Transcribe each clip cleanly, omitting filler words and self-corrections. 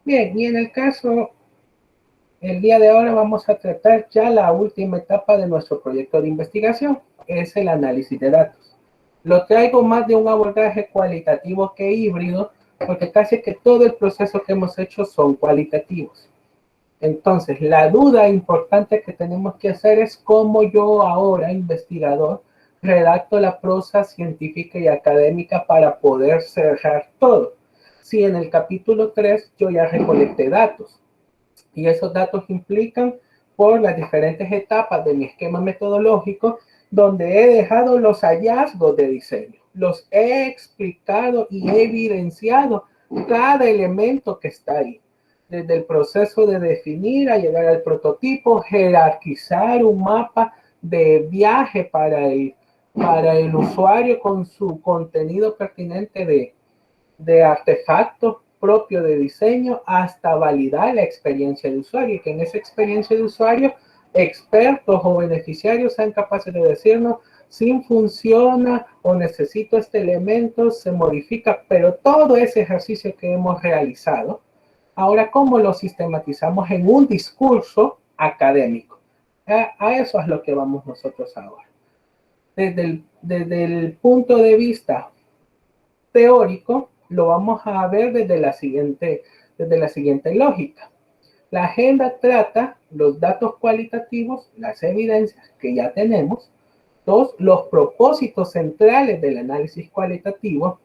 Bien, y en el caso, el día de ahora vamos a tratar ya la última etapa de nuestro proyecto de investigación, es el análisis de datos. Lo traigo más de un abordaje cualitativo que híbrido, porque casi que todo el proceso que hemos hecho son cualitativos. Entonces, la duda importante que tenemos que hacer es cómo yo ahora, investigador, redacto la prosa científica y académica para poder cerrar todo. Si en el capítulo 3 yo ya recolecté datos y esos datos implican por las diferentes etapas de mi esquema metodológico donde he dejado los hallazgos de diseño, los he explicado y he evidenciado cada elemento que está ahí desde el proceso de definir a llegar al prototipo, jerarquizar un mapa de viaje para el usuario con su contenido pertinente de artefactos propio de diseño hasta validar la experiencia de usuario y que en esa experiencia de usuario expertos o beneficiarios sean capaces de decirnos si funciona o necesito este elemento, se modifica, pero todo ese ejercicio que hemos realizado, ahora, ¿cómo lo sistematizamos en un discurso académico? A eso es lo que vamos nosotros ahora. Desde el punto de vista teórico, lo vamos a ver desde la siguiente lógica. La agenda trata los datos cualitativos, las evidencias que ya tenemos, dos, los propósitos centrales del análisis cualitativo.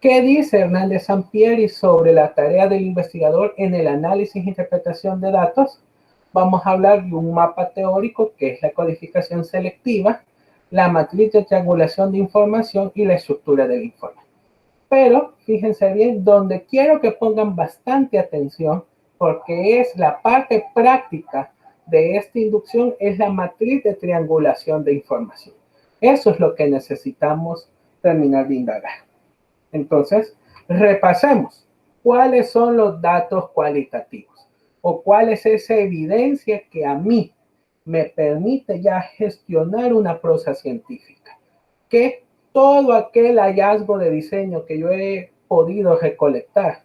¿Qué dice Hernández Sampieri sobre la tarea del investigador en el análisis e interpretación de datos? Vamos a hablar de un mapa teórico que es la codificación selectiva, la matriz de triangulación de información y la estructura del informe. Pero fíjense bien, donde quiero que pongan bastante atención, porque es la parte práctica de esta inducción, es la matriz de triangulación de información. Eso es lo que necesitamos terminar de indagar. Entonces, repasemos cuáles son los datos cualitativos o cuál es esa evidencia que a mí me permite ya gestionar una prosa científica. Que todo aquel hallazgo de diseño que yo he podido recolectar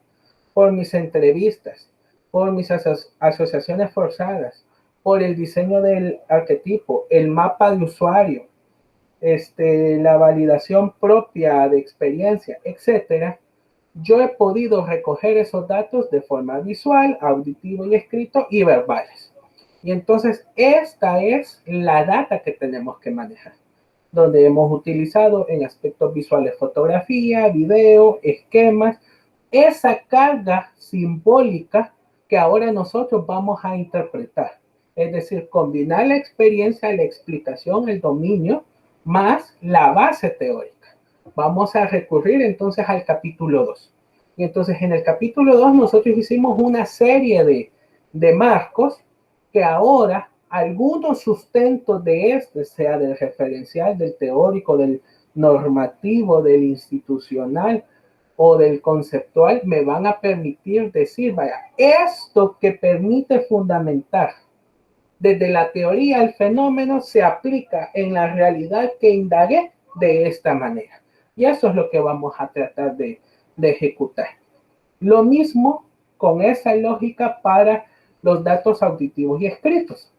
por mis entrevistas, por mis asociaciones forzadas, por el diseño del arquetipo, el mapa de usuario, la validación propia de experiencia, etcétera, yo he podido recoger esos datos de forma visual, auditivo y escrito y verbales. Y entonces esta es la data que tenemos que manejar, donde hemos utilizado en aspectos visuales fotografía, video, esquemas, esa carga simbólica que ahora nosotros vamos a interpretar. Es decir, combinar la experiencia, la explicación, el dominio, más la base teórica. Vamos a recurrir entonces al capítulo 2. Y entonces en el capítulo 2 nosotros hicimos una serie de marcos que ahora algunos sustentos de sea del referencial, del teórico, del normativo, del institucional o del conceptual, me van a permitir decir, vaya, esto que permite fundamentar desde la teoría al fenómeno se aplica en la realidad que indagué de esta manera. Y eso es lo que vamos a tratar de ejecutar. Lo mismo con esa lógica para los datos auditivos y escritos,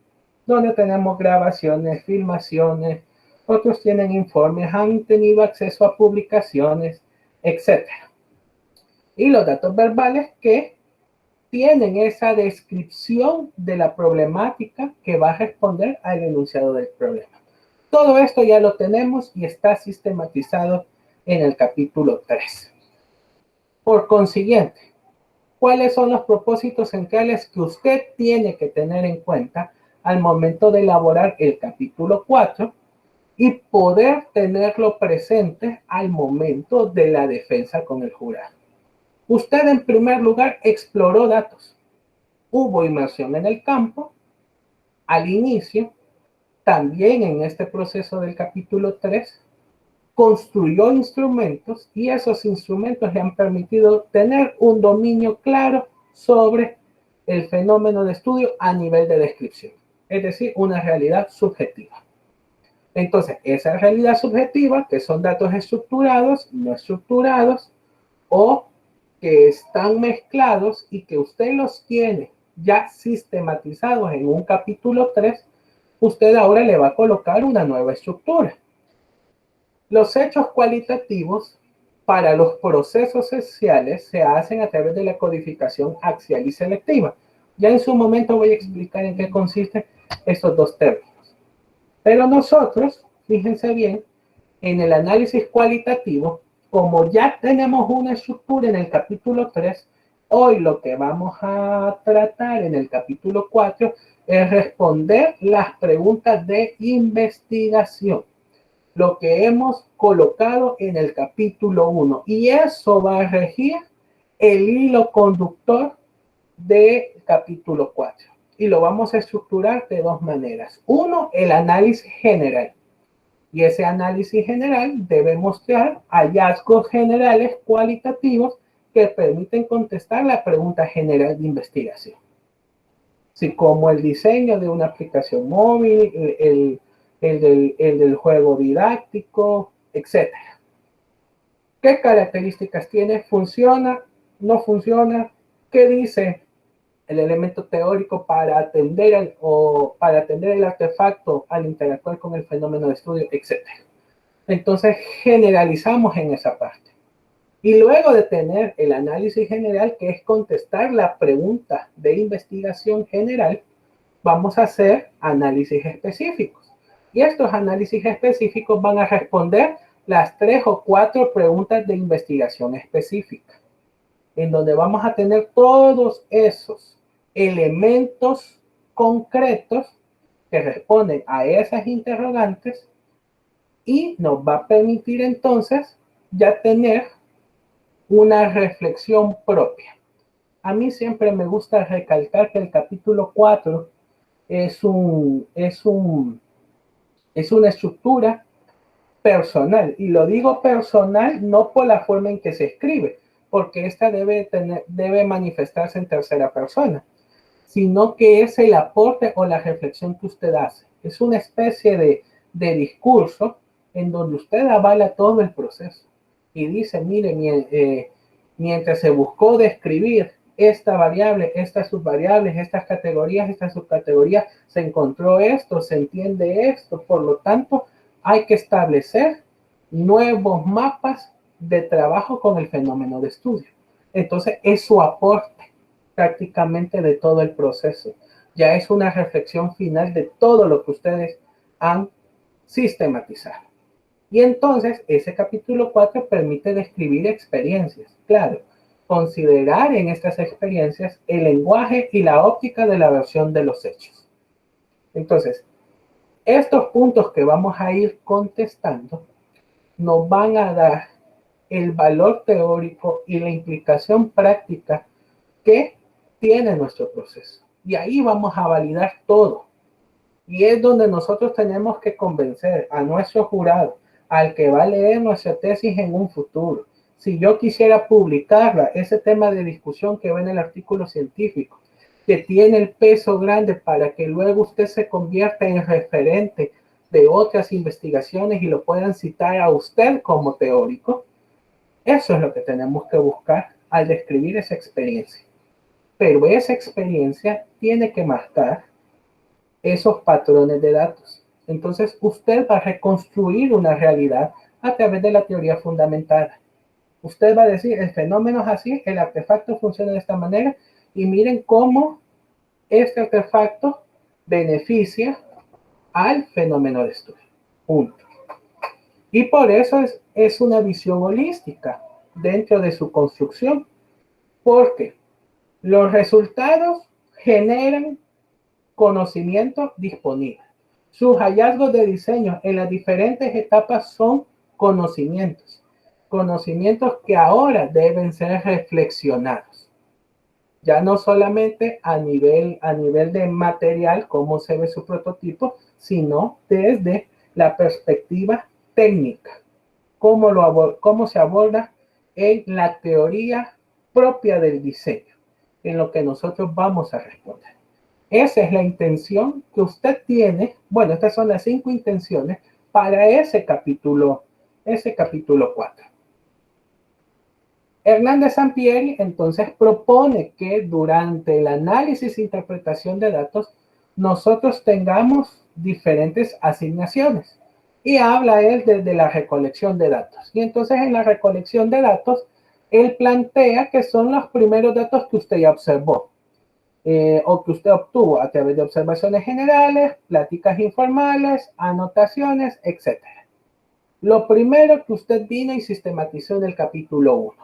donde tenemos grabaciones, filmaciones, otros tienen informes, han tenido acceso a publicaciones, etc. Y los datos verbales que tienen esa descripción de la problemática que va a responder al enunciado del problema. Todo esto ya lo tenemos y está sistematizado en el capítulo 3. Por consiguiente, ¿cuáles son los propósitos centrales que usted tiene que tener en cuenta al momento de elaborar el capítulo 4 y poder tenerlo presente al momento de la defensa con el jurado? Usted, en primer lugar, exploró datos. Hubo inmersión en el campo al inicio, también en este proceso del capítulo 3, construyó instrumentos y esos instrumentos le han permitido tener un dominio claro sobre el fenómeno de estudio a nivel de descripción, es decir, una realidad subjetiva. Entonces, esa realidad subjetiva, que son datos estructurados, no estructurados, o que están mezclados y que usted los tiene ya sistematizados en un capítulo 3, usted ahora le va a colocar una nueva estructura. Los hechos cualitativos para los procesos sociales se hacen a través de la codificación axial y selectiva. Ya en su momento voy a explicar en qué consisten estos dos términos. Pero nosotros, fíjense bien, en el análisis cualitativo, como ya tenemos una estructura en el capítulo 3, hoy lo que vamos a tratar en el capítulo 4 es responder las preguntas de investigación, lo que hemos colocado en el capítulo 1. Y eso va a regir el hilo conductor del capítulo 4. Y lo vamos a estructurar de dos maneras. Uno, el análisis general. Y ese análisis general debe mostrar hallazgos generales cualitativos que permiten contestar la pregunta general de investigación. Así como el diseño de una aplicación móvil, el del juego didáctico, etc. ¿Qué características tiene? ¿Funciona? ¿No funciona? ¿Qué dice el elemento teórico para atender el artefacto al interactuar con el fenómeno de estudio, etcétera? Entonces generalizamos en esa parte. Y luego de tener el análisis general, que es contestar la pregunta de investigación general, vamos a hacer análisis específicos. Y estos análisis específicos van a responder las 3 o 4 preguntas de investigación específica, en donde vamos a tener todos esos elementos concretos que responden a esas interrogantes y nos va a permitir entonces ya tener una reflexión propia. A mí siempre me gusta recalcar que el capítulo 4 es una estructura personal. Y lo digo personal no por la forma en que se escribe, porque esta debe manifestarse en tercera persona, sino que es el aporte o la reflexión que usted hace. Es una especie de discurso en donde usted avala todo el proceso y dice, mire, mientras se buscó describir esta variable, estas subvariables, estas categorías, estas subcategorías, se encontró esto, se entiende esto, por lo tanto, hay que establecer nuevos mapas de trabajo con el fenómeno de estudio. Entonces, es su aporte prácticamente de todo el proceso. Ya es una reflexión final de todo lo que ustedes han sistematizado. Y entonces, ese capítulo 4 permite describir experiencias. Claro, considerar en estas experiencias el lenguaje y la óptica de la versión de los hechos. Entonces, estos puntos que vamos a ir contestando nos van a dar el valor teórico y la implicación práctica que tiene nuestro proceso. Y ahí vamos a validar todo. Y es donde nosotros tenemos que convencer a nuestro jurado, al que va a leer nuestra tesis en un futuro. Si yo quisiera publicarla, ese tema de discusión que ve en el artículo científico, que tiene el peso grande para que luego usted se convierta en referente de otras investigaciones y lo puedan citar a usted como teórico, eso es lo que tenemos que buscar al describir esa experiencia. Pero esa experiencia tiene que marcar esos patrones de datos. Entonces, usted va a reconstruir una realidad a través de la teoría fundamentada. Usted va a decir, el fenómeno es así, el artefacto funciona de esta manera, y miren cómo este artefacto beneficia al fenómeno de estudio. Punto. Y por eso es una visión holística dentro de su construcción, porque los resultados generan conocimiento disponible. Sus hallazgos de diseño en las diferentes etapas son conocimientos. Conocimientos que ahora deben ser reflexionados. Ya no solamente a nivel de material, cómo se ve su prototipo, sino desde la perspectiva técnica. Cómo se aborda en la teoría propia del diseño, en lo que nosotros vamos a responder. Esa es la intención que usted tiene. Bueno, estas son las 5 intenciones para ese capítulo 4. Hernández Sampieri entonces propone que durante el análisis e interpretación de datos nosotros tengamos diferentes asignaciones. Y habla él desde la recolección de datos. Y entonces en la recolección de datos, él plantea que son los primeros datos que usted ya observó o que usted obtuvo a través de observaciones generales, pláticas informales, anotaciones, etc. Lo primero que usted vino y sistematizó en el capítulo 1,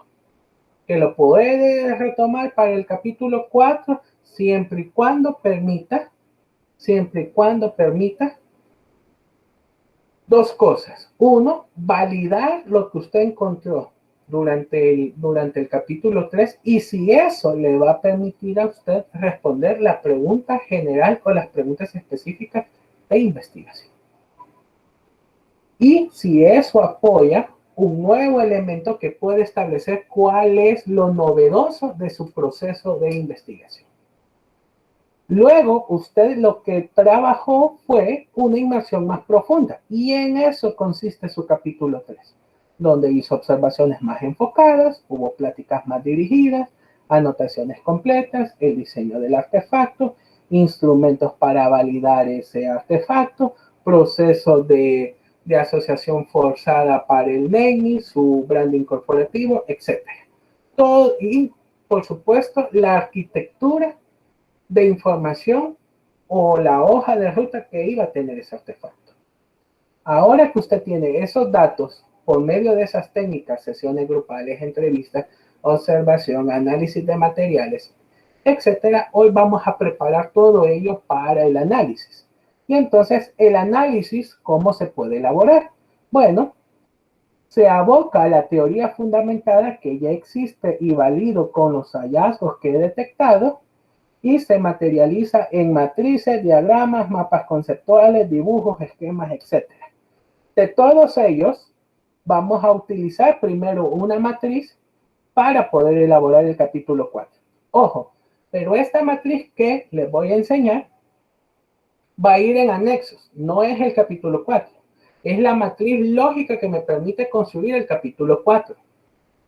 que lo puede retomar para el capítulo 4 siempre y cuando permita dos cosas. Uno, validar lo que usted encontró durante el capítulo 3 y si eso le va a permitir a usted responder la pregunta general o las preguntas específicas de investigación. Y si eso apoya un nuevo elemento que puede establecer cuál es lo novedoso de su proceso de investigación. Luego, usted lo que trabajó fue una inmersión más profunda y en eso consiste su capítulo 3, donde hizo observaciones más enfocadas, hubo pláticas más dirigidas, anotaciones completas, el diseño del artefacto, instrumentos para validar ese artefacto, proceso de asociación forzada para el naming, su branding corporativo, etc. Todo, y, por supuesto, la arquitectura de información o la hoja de ruta que iba a tener ese artefacto. Ahora que usted tiene esos datos por medio de esas técnicas, sesiones grupales, entrevistas, observación, análisis de materiales, etcétera, hoy vamos a preparar todo ello para el análisis. Y entonces, el análisis, ¿cómo se puede elaborar? Bueno, se aboca a la teoría fundamentada que ya existe y valido con los hallazgos que he detectado y se materializa en matrices, diagramas, mapas conceptuales, dibujos, esquemas, etc. De todos ellos, vamos a utilizar primero una matriz para poder elaborar el capítulo 4. Ojo, pero esta matriz que les voy a enseñar va a ir en anexos, no es el capítulo 4. Es la matriz lógica que me permite construir el capítulo 4,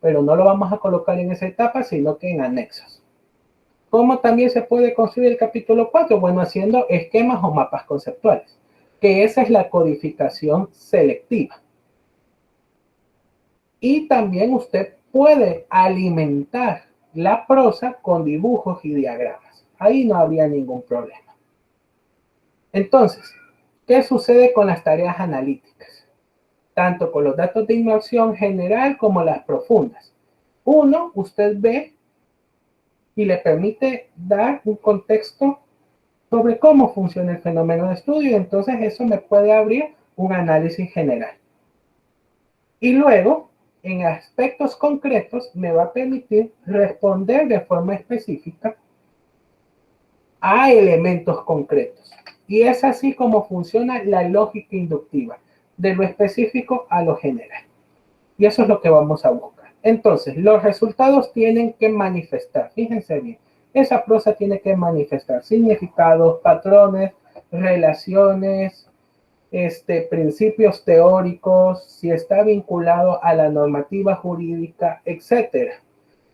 pero no lo vamos a colocar en esa etapa, sino que en anexos. ¿Cómo también se puede construir el capítulo 4? Bueno, haciendo esquemas o mapas conceptuales, que esa es la codificación selectiva. Y también usted puede alimentar la prosa con dibujos y diagramas. Ahí no habría ningún problema. Entonces, ¿qué sucede con las tareas analíticas? Tanto con los datos de inmersión general como las profundas. Uno, usted ve y le permite dar un contexto sobre cómo funciona el fenómeno de estudio y entonces eso me puede abrir un análisis general. Y luego, en aspectos concretos, me va a permitir responder de forma específica a elementos concretos. Y es así como funciona la lógica inductiva, de lo específico a lo general. Y eso es lo que vamos a buscar. Entonces, los resultados tienen que manifestar, fíjense bien, esa prosa tiene que manifestar significados, patrones, relaciones, principios teóricos, si está vinculado a la normativa jurídica, etcétera,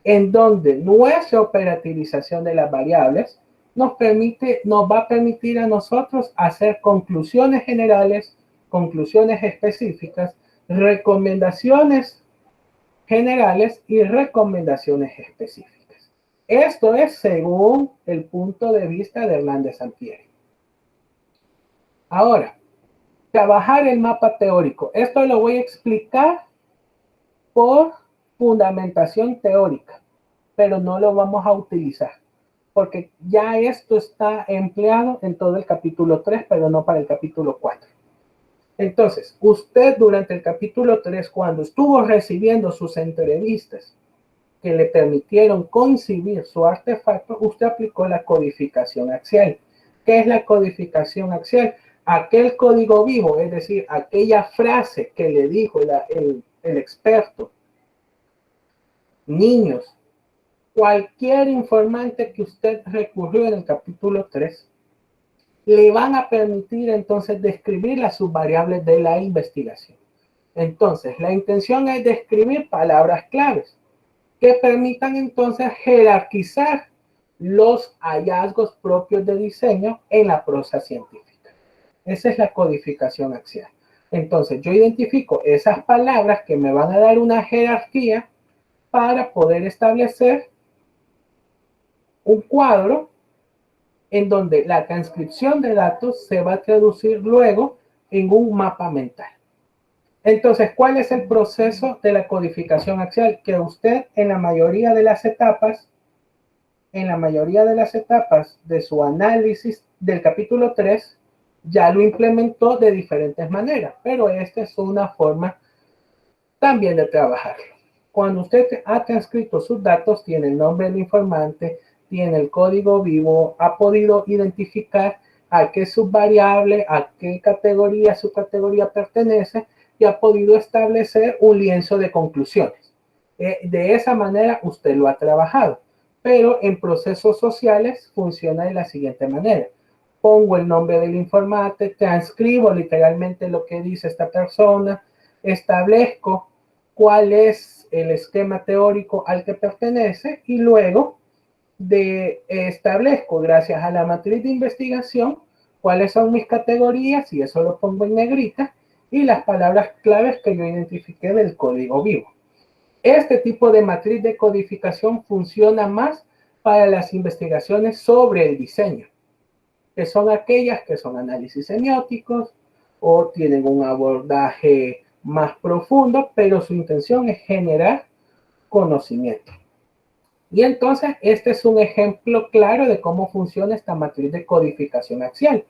en donde nuestra operativización de las variables nos va a permitir a nosotros hacer conclusiones generales, conclusiones específicas, recomendaciones generales y recomendaciones específicas. Esto es según el punto de vista de Hernández Sampieri. Ahora, trabajar el mapa teórico. Esto lo voy a explicar por fundamentación teórica, pero no lo vamos a utilizar, porque ya esto está empleado en todo el capítulo 3, pero no para el capítulo 4. Entonces, usted durante el capítulo 3, cuando estuvo recibiendo sus entrevistas que le permitieron concebir su artefacto, usted aplicó la codificación axial. ¿Qué es la codificación axial? Aquel código vivo, es decir, aquella frase que le dijo el experto. Niños, cualquier informante que usted recurrió en el capítulo 3, le van a permitir entonces describir las subvariables de la investigación. Entonces, la intención es describir palabras claves. que permitan entonces jerarquizar los hallazgos propios de diseño en la prosa científica. Esa es la codificación axial. Entonces, yo identifico esas palabras que me van a dar una jerarquía para poder establecer un cuadro en donde la transcripción de datos se va a traducir luego en un mapa mental. Entonces, ¿cuál es el proceso de la codificación axial? Que usted en la mayoría de las etapas de su análisis del capítulo 3 ya lo implementó de diferentes maneras, pero esta es una forma también de trabajarlo. Cuando usted ha transcrito sus datos, tiene el nombre del informante, tiene el código vivo, ha podido identificar a qué subvariable, a qué categoría su categoría pertenece y ha podido establecer un lienzo de conclusiones. De esa manera usted lo ha trabajado, pero en procesos sociales funciona de la siguiente manera. Pongo el nombre del informante, transcribo literalmente lo que dice esta persona, establezco cuál es el esquema teórico al que pertenece y luego establezco, gracias a la matriz de investigación, cuáles son mis categorías, y eso lo pongo en negrita, y las palabras claves que yo identifiqué del código vivo. Este tipo de matriz de codificación funciona más para las investigaciones sobre el diseño, que son aquellas que son análisis semióticos o tienen un abordaje más profundo, pero su intención es generar conocimiento. Y entonces, este es un ejemplo claro de cómo funciona esta matriz de codificación axial.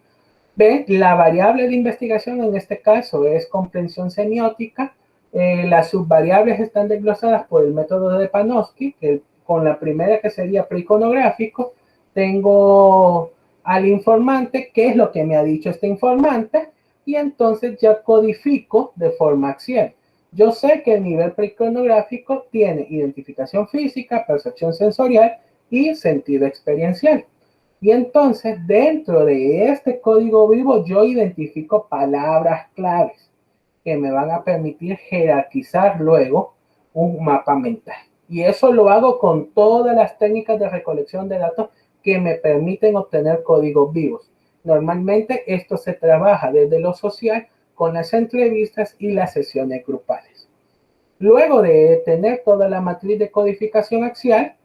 ¿Ven? La variable de investigación en este caso es comprensión semiótica. Las subvariables están desglosadas por el método de Panofsky, que con la primera que sería preiconográfico, tengo al informante, qué es lo que me ha dicho este informante, y entonces ya codifico de forma axial. Yo sé que el nivel preiconográfico tiene identificación física, percepción sensorial y sentido experiencial. Y entonces, dentro de este código vivo, yo identifico palabras claves que me van a permitir jerarquizar luego un mapa mental. Y eso lo hago con todas las técnicas de recolección de datos que me permiten obtener códigos vivos. Normalmente esto se trabaja desde lo social con las entrevistas y las sesiones grupales. Luego de tener toda la matriz de codificación axial,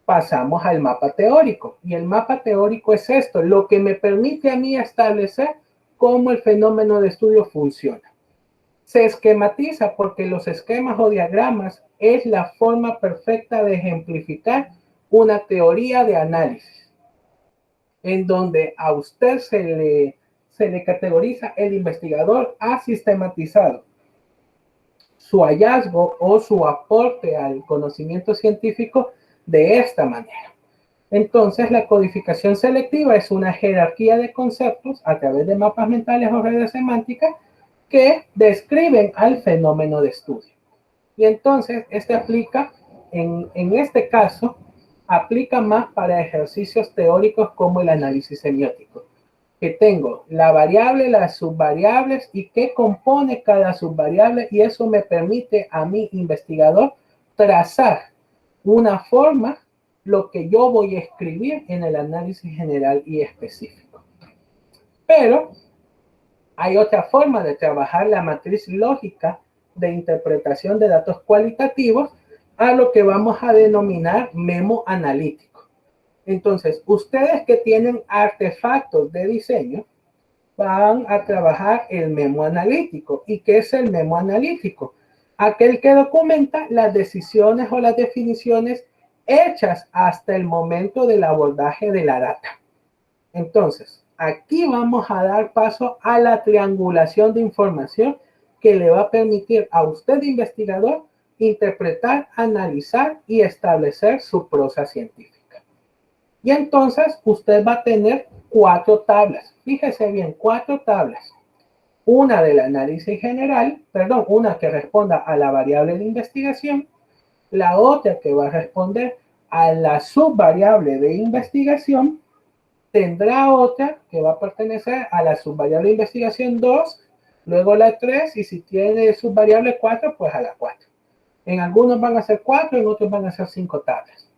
pasamos al mapa teórico. Y el mapa teórico es esto, lo que me permite a mí establecer cómo el fenómeno de estudio funciona. Se esquematiza porque los esquemas o diagramas es la forma perfecta de ejemplificar una teoría de análisis, en donde a usted se le categoriza, el investigador ha sistematizado su hallazgo o su aporte al conocimiento científico de esta manera. Entonces, la codificación selectiva es una jerarquía de conceptos a través de mapas mentales o redes semánticas que describen al fenómeno de estudio. Y entonces, este aplica, en este caso, aplica más para ejercicios teóricos como el análisis semiótico, que tengo la variable, las subvariables y qué compone cada subvariable, y eso me permite a mi investigador trazar una forma lo que yo voy a escribir en el análisis general y específico. Pero hay otra forma de trabajar la matriz lógica de interpretación de datos cualitativos, a lo que vamos a denominar memo analítico. Entonces, ustedes que tienen artefactos de diseño van a trabajar el memo analítico. ¿Y qué es el memo analítico? Aquel que documenta las decisiones o las definiciones hechas hasta el momento del abordaje de la data. Entonces, aquí vamos a dar paso a la triangulación de información que le va a permitir a usted, investigador, interpretar, analizar y establecer su prosa científica. Y entonces usted va a tener 4 tablas. Fíjese bien, 4 tablas. Una del análisis general, una que responda a la variable de investigación, la otra que va a responder a la subvariable de investigación, tendrá otra que va a pertenecer a la subvariable de investigación 2, luego la 3, y si tiene subvariable 4, pues a la 4. En algunos van a ser 4, en otros van a ser 5 tablas.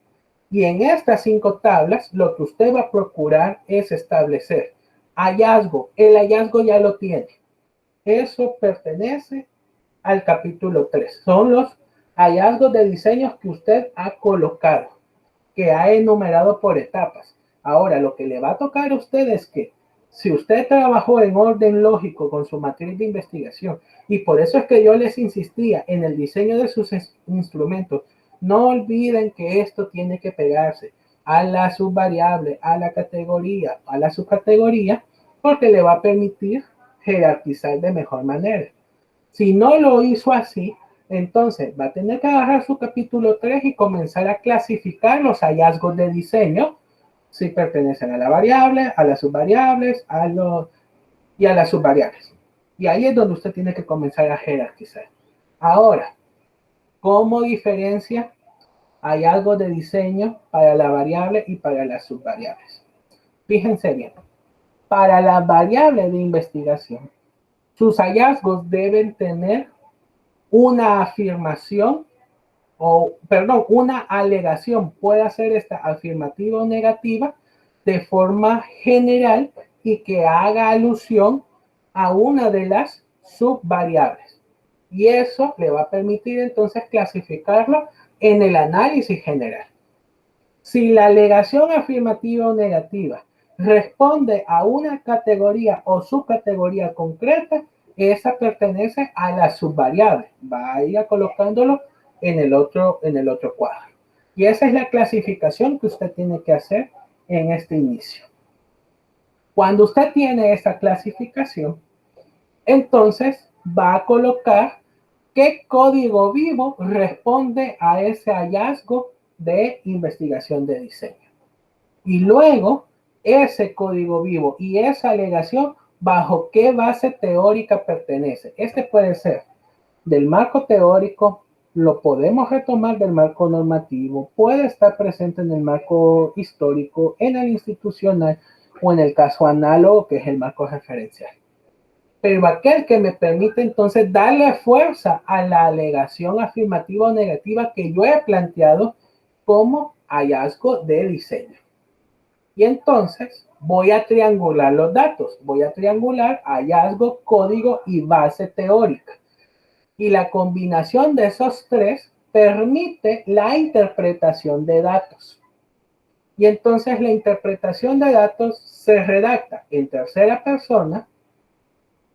Y en estas 5 tablas, lo que usted va a procurar es establecer hallazgo. El hallazgo ya lo tiene. Eso pertenece al capítulo 3. Son los hallazgos de diseños que usted ha colocado, que ha enumerado por etapas. Ahora, lo que le va a tocar a usted es que si usted trabajó en orden lógico con su matriz de investigación, y por eso es que yo les insistía en el diseño de sus instrumentos, no olviden que esto tiene que pegarse a la subvariable, a la categoría, a la subcategoría, porque le va a permitir jerarquizar de mejor manera. Si no lo hizo así, entonces va a tener que agarrar su capítulo 3 y comenzar a clasificar los hallazgos de diseño, si pertenecen a la variable, a las subvariables, y a las subvariables. Y ahí es donde usted tiene que comenzar a jerarquizar. Ahora, ¿cómo diferencia hallazgos de diseño para la variable y para las subvariables? Fíjense bien, para la variable de investigación, sus hallazgos deben tener una afirmación una alegación. Puede ser esta afirmativa o negativa de forma general y que haga alusión a una de las subvariables. Y eso le va a permitir entonces clasificarlo en el análisis general. Si la alegación afirmativa o negativa responde a una categoría o subcategoría concreta, esa pertenece a la subvariable. Vaya colocándolo en el otro cuadro. Y esa es la clasificación que usted tiene que hacer en este inicio. Cuando usted tiene esa clasificación, entonces va a colocar qué código vivo responde a ese hallazgo de investigación de diseño. Y luego, ese código vivo y esa alegación, ¿bajo qué base teórica pertenece? Este puede ser del marco teórico, lo podemos retomar del marco normativo, puede estar presente en el marco histórico, en el institucional o en el caso análogo, que es el marco referencial. Pero aquel que me permite entonces darle fuerza a la alegación afirmativa o negativa que yo he planteado como hallazgo de diseño. Y entonces voy a triangular los datos. Voy a triangular hallazgo, código y base teórica. Y la combinación de esos tres permite la interpretación de datos. Y entonces la interpretación de datos se redacta en tercera persona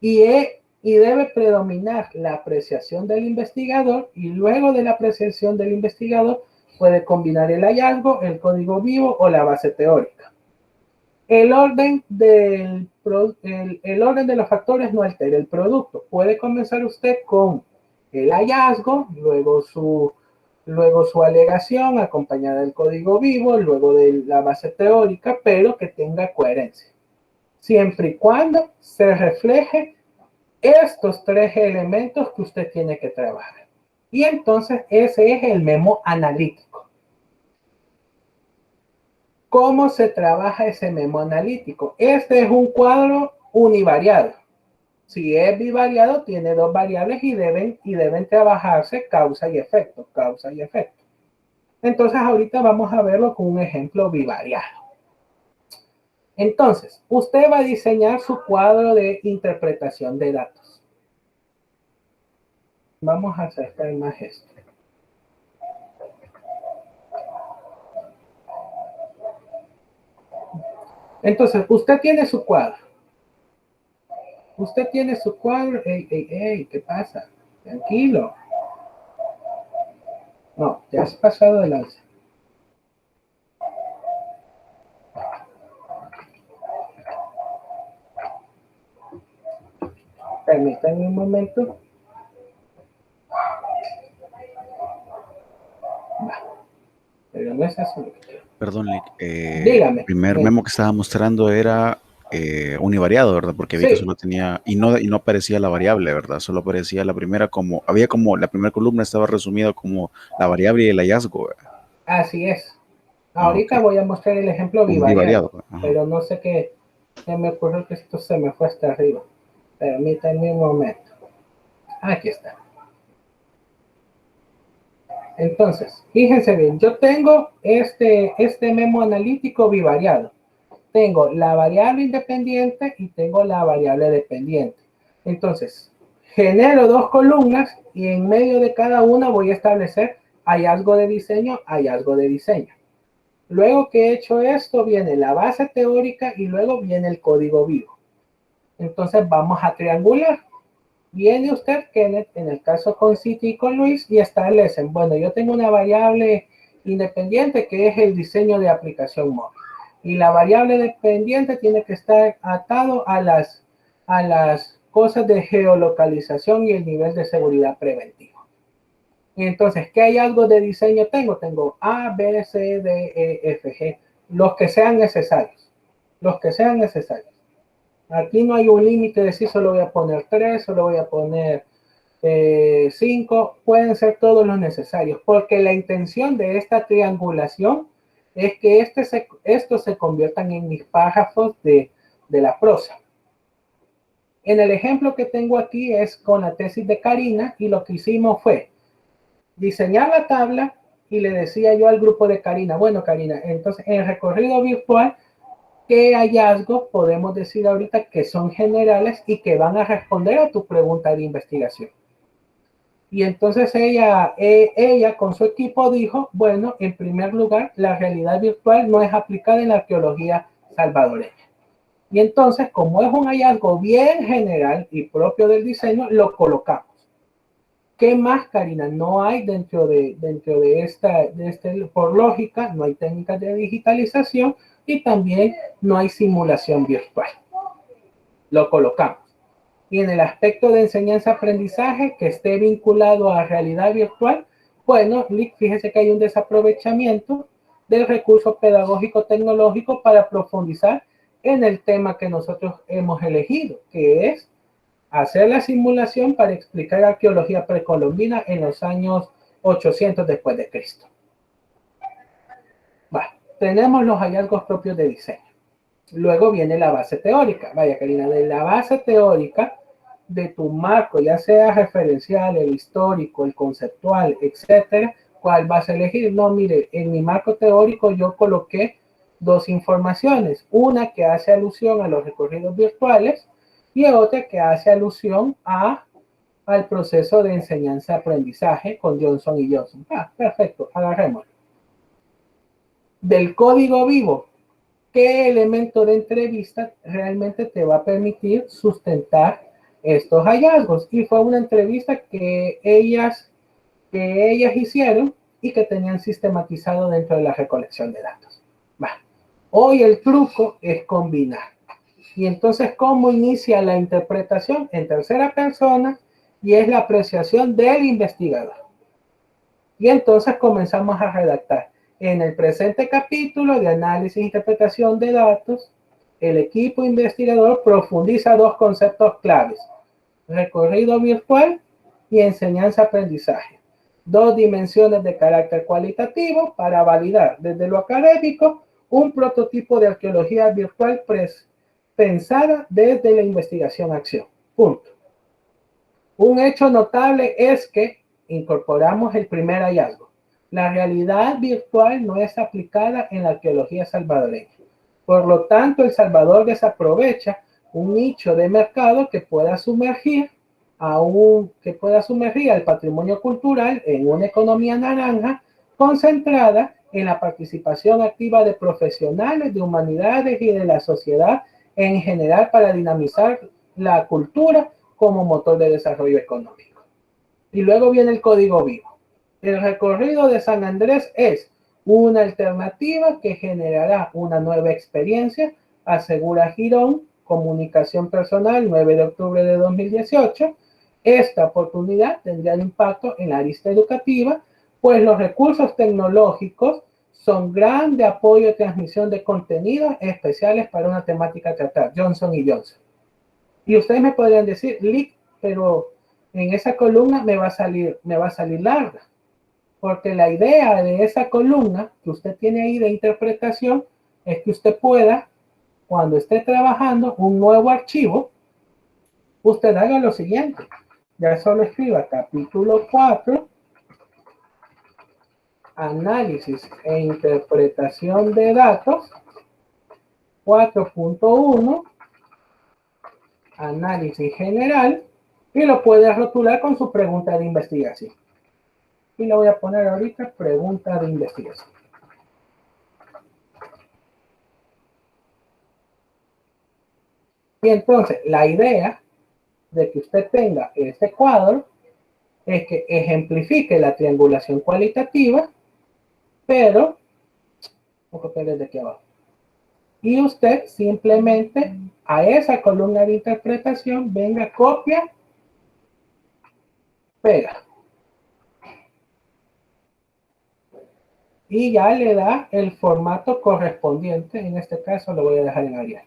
y debe predominar la apreciación del investigador, y luego de la apreciación del investigador puede combinar el hallazgo, el código vivo o la base teórica. El orden de los factores no altera el producto. Puede comenzar usted con el hallazgo, luego su alegación acompañada del código vivo, luego de la base teórica, pero que tenga coherencia. Siempre y cuando se refleje estos tres elementos que usted tiene que trabajar. Y entonces ese es el memo analítico. ¿Cómo se trabaja ese memo analítico? Este es un cuadro univariado. Si es bivariado, tiene dos variables y deben trabajarse causa y efecto, causa y efecto. Entonces ahorita vamos a verlo con un ejemplo bivariado. Entonces, usted va a diseñar su cuadro de interpretación de datos. Vamos a acercar más esto. Entonces, usted tiene su cuadro. Usted tiene su cuadro. Ey, ¿qué pasa? Tranquilo. No, ya has pasado de lanza. Permítanme un momento. Pero no es así. Perdón, Lick, Dígame. el primer memo que estaba mostrando era univariado, ¿verdad? Porque vi que Sí. solo tenía, y no aparecía la variable, ¿verdad? Solo aparecía la primera la primera columna estaba resumida como la variable y el hallazgo, ¿verdad? Así es. Ok, Ahorita voy a mostrar el ejemplo un bivariado, bivariado. pero no sé qué me ocurrió que esto se me fue hasta arriba. Permítanme un momento. Aquí está. Entonces, fíjense bien, yo tengo este memo analítico bivariado. Tengo la variable independiente y tengo la variable dependiente. Entonces, genero dos columnas y en medio de cada una voy a establecer hallazgo de diseño, hallazgo de diseño. Luego que he hecho esto, viene la base teórica y luego viene el código vivo. Entonces vamos a triangular. Viene usted, Kenneth, en el caso con City y con Luis, y establecen, bueno, yo tengo una variable independiente que es el diseño de aplicación móvil. Y la variable dependiente tiene que estar atado a las cosas de geolocalización y el nivel de seguridad preventivo. Y entonces, ¿qué hallazgos de diseño tengo? Tengo A, B, C, D, E, F, G, los que sean necesarios. Los que sean necesarios. Aquí no hay un límite de decir solo voy a poner 3, solo voy a poner 5, pueden ser todos los necesarios, porque la intención de esta triangulación es que estos se conviertan en mis párrafos de la prosa. En el ejemplo que tengo aquí es con la tesis de Karina y lo que hicimos fue diseñar la tabla y le decía yo al grupo de Karina, bueno Karina, entonces en el recorrido virtual, ¿qué hallazgos podemos decir ahorita que son generales y que van a responder a tu pregunta de investigación? Y entonces ella con su equipo dijo, bueno, en primer lugar, la realidad virtual no es aplicada en la arqueología salvadoreña. Y entonces, como es un hallazgo bien general y propio del diseño, lo colocamos. ¿Qué más, Karina? No hay dentro de por lógica, no hay técnicas de digitalización y también no hay simulación virtual. Lo colocamos. Y en el aspecto de enseñanza-aprendizaje que esté vinculado a realidad virtual, bueno, fíjese que hay un desaprovechamiento del recurso pedagógico tecnológico para profundizar en el tema que nosotros hemos elegido, que es hacer la simulación para explicar arqueología precolombina en los años 800 después de Cristo. Tenemos los hallazgos propios de diseño. Luego viene la base teórica. Vaya, Karina, de la base teórica de tu marco, ya sea referencial, el histórico, el conceptual, etcétera, ¿cuál vas a elegir? No, mire, en mi marco teórico yo coloqué dos informaciones. Una que hace alusión a los recorridos virtuales y otra que hace alusión al proceso de enseñanza-aprendizaje con Johnson y Johnson. Perfecto, agarrémoslo. Del código vivo, ¿qué elemento de entrevista realmente te va a permitir sustentar estos hallazgos? Y fue una entrevista que ellas hicieron y que tenían sistematizado dentro de la recolección de datos. Hoy el truco es combinar. Y entonces, ¿cómo inicia la interpretación? En tercera persona y es la apreciación del investigador. Y entonces comenzamos a redactar. En el presente capítulo de análisis e interpretación de datos, el equipo investigador profundiza dos conceptos claves: recorrido virtual y enseñanza-aprendizaje. Dos dimensiones de carácter cualitativo para validar desde lo académico un prototipo de arqueología virtual pensada desde la investigación-acción. Punto. Un hecho notable es que incorporamos el primer hallazgo. La realidad virtual no es aplicada en la arqueología salvadoreña. Por lo tanto, El Salvador desaprovecha un nicho de mercado que pueda sumergir al patrimonio cultural en una economía naranja concentrada en la participación activa de profesionales de humanidades y de la sociedad en general para dinamizar la cultura como motor de desarrollo económico. Y luego viene el código vivo. El recorrido de San Andrés es una alternativa que generará una nueva experiencia, asegura Girón, Comunicación Personal, 9 de octubre de 2018. Esta oportunidad tendrá impacto en la arista educativa, pues los recursos tecnológicos son gran de apoyo y transmisión de contenidos especiales para una temática a tratar. Johnson y Johnson. Y ustedes me podrían decir, Lick, pero en esa columna me va a salir larga. Porque la idea de esa columna que usted tiene ahí de interpretación es que usted pueda, cuando esté trabajando un nuevo archivo, usted haga lo siguiente. Ya solo escriba capítulo 4, análisis e interpretación de datos. 4.1, análisis general, y lo puedes rotular con su pregunta de investigación. Y lo voy a poner ahorita, pregunta de investigación. Y entonces, la idea de que usted tenga este cuadro es que ejemplifique la triangulación cualitativa, pero, voy a copiar desde aquí abajo. Y usted simplemente a esa columna de interpretación venga, copia, pega. Y ya le da el formato correspondiente. En este caso lo voy a dejar en Arial.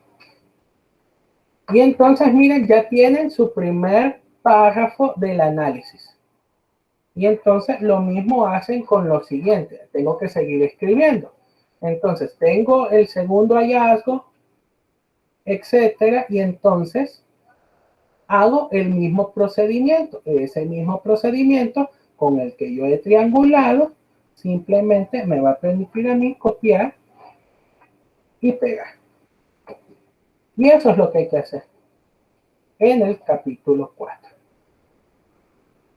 Y entonces, miren, ya tienen su primer párrafo del análisis. Y entonces lo mismo hacen con lo siguiente. Tengo que seguir escribiendo. Entonces, tengo el segundo hallazgo, etcétera, y entonces hago el mismo procedimiento. Ese mismo procedimiento con el que yo he triangulado, simplemente me va a permitir a mí copiar y pegar. Y eso es lo que hay que hacer en el capítulo 4.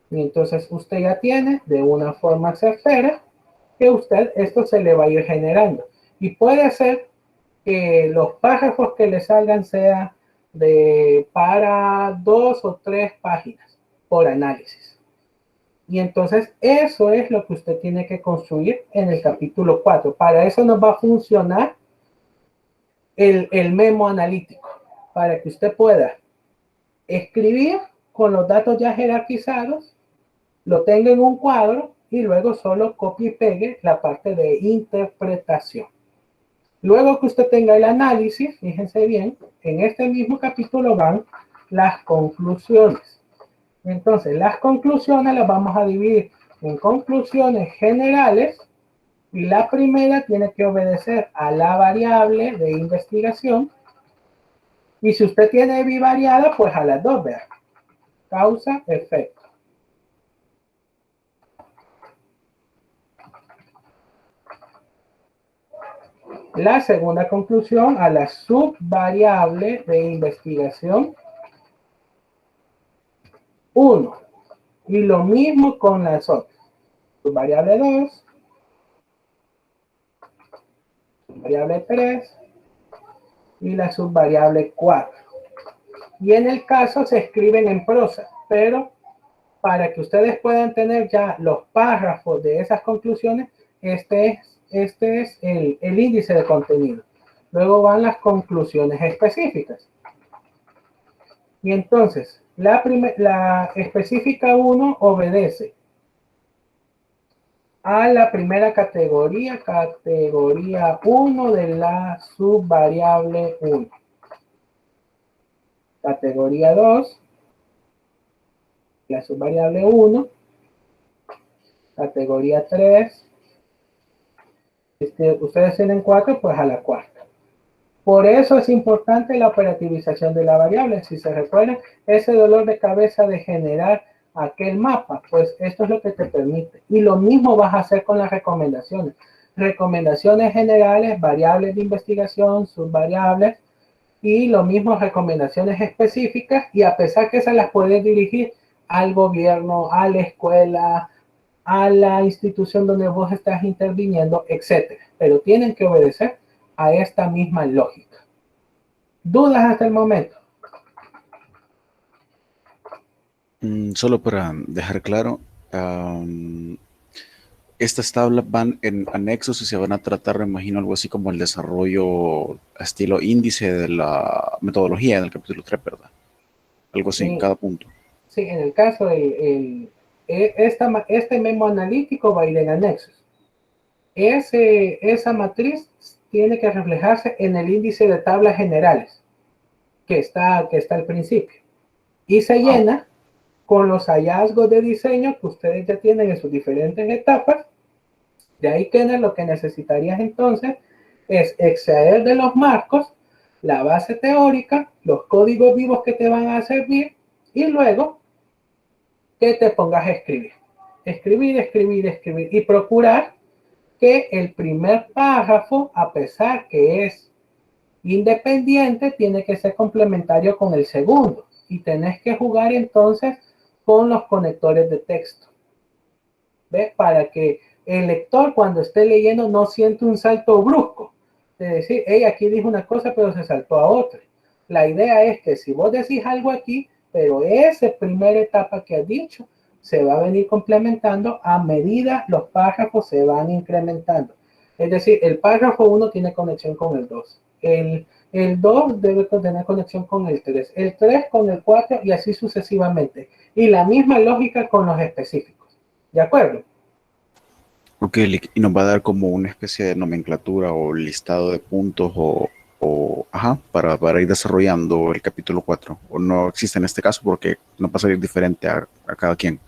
Y entonces usted ya tiene de una forma certera que usted esto se le va a ir generando. Y puede ser que los párrafos que le salgan sean para 2 o 3 páginas por análisis. Y entonces eso es lo que usted tiene que construir en el capítulo 4. Para eso nos va a funcionar el memo analítico, para que usted pueda escribir con los datos ya jerarquizados, lo tenga en un cuadro y luego solo copie y pegue la parte de interpretación. Luego que usted tenga el análisis, fíjense bien, en este mismo capítulo van las conclusiones. Entonces, las conclusiones las vamos a dividir en conclusiones generales, y la primera tiene que obedecer a la variable de investigación, y si usted tiene bivariada, pues a las dos, vean, causa, efecto. La segunda conclusión a la subvariable de investigación 1. Y lo mismo con las otras. Subvariable 2, subvariable 3 y la subvariable 4. Y en el caso se escriben en prosa, pero para que ustedes puedan tener ya los párrafos de esas conclusiones, este es el índice de contenido. Luego van las conclusiones específicas. Y entonces, la específica 1 obedece a la primera categoría 1 de la subvariable 1. Categoría 2, la subvariable 1. Categoría 3. Ustedes tienen 4, pues a la cuarta. Por eso es importante la operativización de la variable. Si se recuerdan, ese dolor de cabeza de generar aquel mapa, pues esto es lo que te permite. Y lo mismo vas a hacer con las recomendaciones. Recomendaciones generales, variables de investigación, subvariables, y lo mismo recomendaciones específicas, y a pesar que esas las puedes dirigir al gobierno, a la escuela, a la institución donde vos estás interviniendo, etcétera. Pero tienen que obedecer a esta misma lógica. ¿Dudas hasta el momento? Solo para dejar claro, estas tablas van en anexos y se van a tratar, me imagino, algo así como el desarrollo estilo índice de la metodología en el capítulo 3, ¿verdad? Algo así, en cada punto. Sí, en el caso, este memo analítico va a ir en anexos. Esa matriz tiene que reflejarse en el índice de tablas generales que está al principio. Y se llena con los hallazgos de diseño que ustedes ya tienen en sus diferentes etapas. De ahí, Kenneth, lo que necesitarías entonces es extraer de los marcos la base teórica, los códigos vivos que te van a servir, y luego que te pongas a escribir. Escribir y procurar que el primer párrafo, a pesar que es independiente, tiene que ser complementario con el segundo. Y tenés que jugar entonces con los conectores de texto. ¿Ves? Para que el lector cuando esté leyendo no siente un salto brusco. De decir, hey, aquí dijo una cosa pero se saltó a otra. La idea es que si vos decís algo aquí, pero esa primera etapa que has dicho se va a venir complementando a medida los párrafos se van incrementando. Es decir, el párrafo 1 tiene conexión con el 2. El 2 debe tener conexión con el 3. El 3 con el 4 y así sucesivamente. Y la misma lógica con los específicos. ¿De acuerdo? Ok, y nos va a dar como una especie de nomenclatura o listado de puntos ajá, para ir desarrollando el capítulo 4. O no existe en este caso porque no va a salir diferente a cada quien.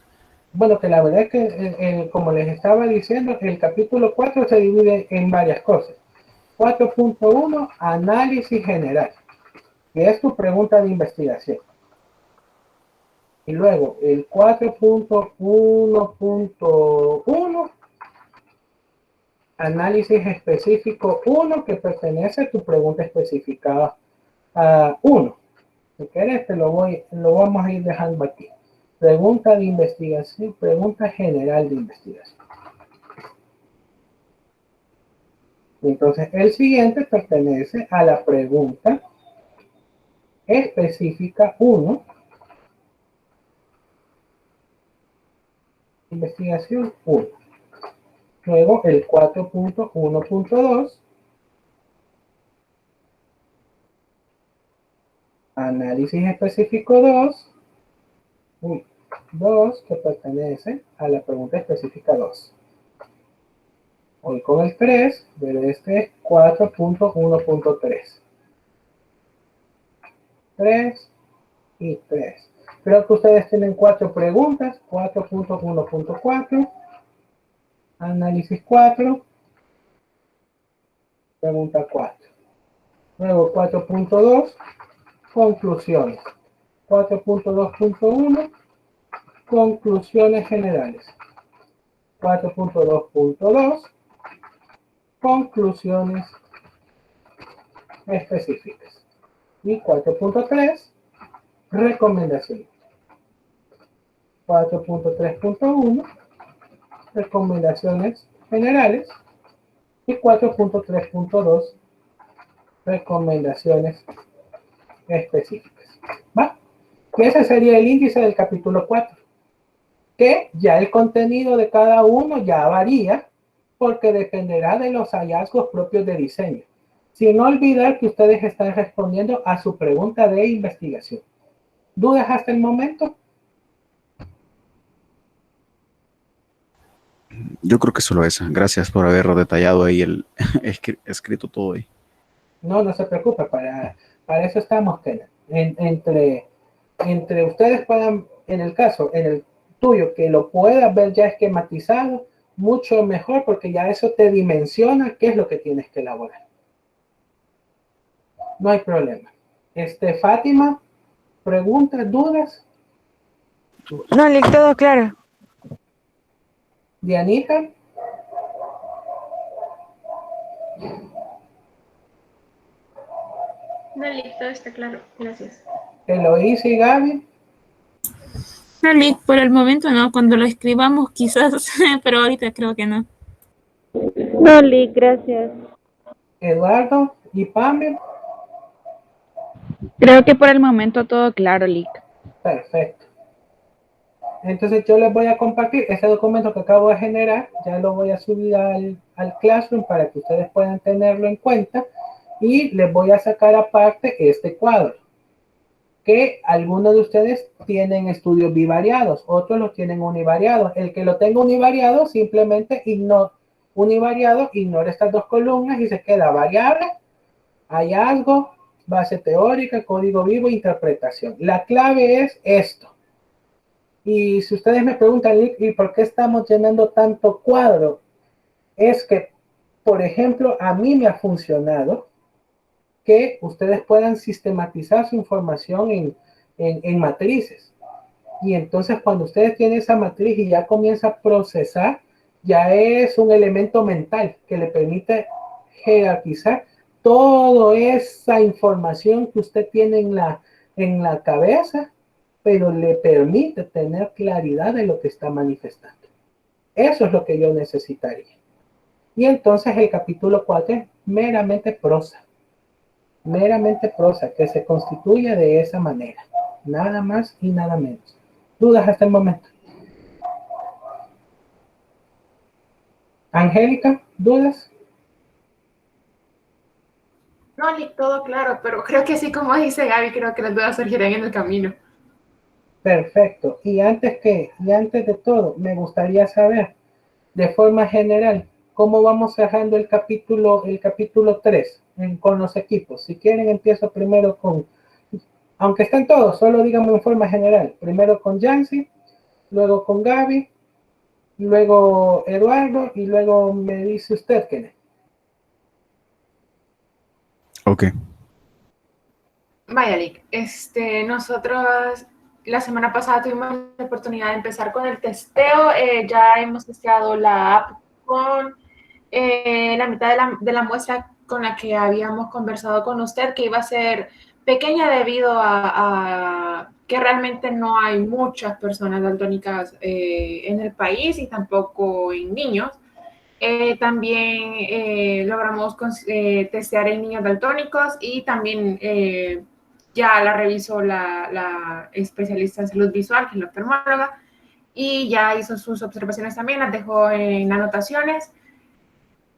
Bueno, que la verdad es que, como les estaba diciendo, el capítulo 4 se divide en varias cosas. 4.1, análisis general, que es tu pregunta de investigación. Y luego el 4.1.1, análisis específico 1, que pertenece a tu pregunta específica 1. Si quieres, lo vamos a ir dejando aquí. Pregunta de investigación, pregunta general de investigación. Entonces, el siguiente pertenece a la pregunta específica 1, investigación 1. Luego, el 4.1.2, análisis específico 2, 2, que pertenece a la pregunta específica 2. Hoy con el 3, pero este es 4.1.3. 3 y 3. Creo que ustedes tienen 4 preguntas. 4.1.4, análisis 4, pregunta 4. Luego 4.2, conclusiones. 4.2.1, conclusiones generales. 4.2.2, conclusiones específicas. Y 4.3, recomendaciones. 4.3.1, recomendaciones generales. Y 4.3.2, recomendaciones específicas. ¿Va? Y ese sería el índice del capítulo 4. Que ya el contenido de cada uno ya varía porque dependerá de los hallazgos propios de diseño. Sin olvidar que ustedes están respondiendo a su pregunta de investigación. ¿Dudas hasta el momento? Yo creo que solo esa. Gracias por haberlo detallado ahí, escrito todo ahí. No, no se preocupe, para eso estamos, Kenan. Entre ustedes puedan, en el tuyo, que lo puedas ver ya esquematizado, mucho mejor, porque ya eso te dimensiona qué es lo que tienes que elaborar. No hay problema. Fátima, preguntas, dudas. No, Lick, todo claro. Dianita. No, Lick, todo está claro. Gracias. Eloísa y Gaby. No, Lick, por el momento no. Cuando lo escribamos quizás, pero ahorita creo que no. No, Lick, gracias. Eduardo y Pamela. Creo que por el momento todo claro, Lick. Perfecto. Entonces yo les voy a compartir ese documento que acabo de generar, ya lo voy a subir al Classroom para que ustedes puedan tenerlo en cuenta y les voy a sacar aparte este cuadro, que algunos de ustedes tienen estudios bivariados, otros los tienen univariados. El que lo tenga univariado simplemente ignora estas dos columnas y se queda variable, hallazgo, base teórica, código vivo, interpretación. La clave es esto. Y si ustedes me preguntan, ¿y por qué estamos llenando tanto cuadro? Es que, por ejemplo, a mí me ha funcionado que ustedes puedan sistematizar su información en matrices. Y entonces cuando ustedes tienen esa matriz y ya comienza a procesar, ya es un elemento mental que le permite jerarquizar toda esa información que usted tiene en la cabeza, pero le permite tener claridad de lo que está manifestando. Eso es lo que yo necesitaría. Y entonces el capítulo 4 es meramente prosa, que se constituye de esa manera. Nada más y nada menos. ¿Dudas hasta el momento? Angélica, ¿dudas? No, Lick, todo claro, pero creo que sí, como dice Gaby, creo que las dudas surgirán en el camino. Perfecto. Y antes de todo, me gustaría saber, de forma general, cómo vamos cerrando el capítulo 3 con los equipos. Si quieren, empiezo primero aunque estén todos, solo díganme en forma general. Primero con Yancy, luego con Gaby, luego Eduardo y luego me dice usted, Kenneth. Ok. Vaya, Lick, nosotros la semana pasada tuvimos la oportunidad de empezar con el testeo. Ya hemos testeado la app con la mitad de la muestra con la que habíamos conversado con usted, que iba a ser pequeña debido a que realmente no hay muchas personas daltónicas en el país y tampoco en niños. También logramos testear en niños daltónicos y también ya la revisó la especialista en salud visual, que es la oftalmóloga, y ya hizo sus observaciones también, las dejó en anotaciones.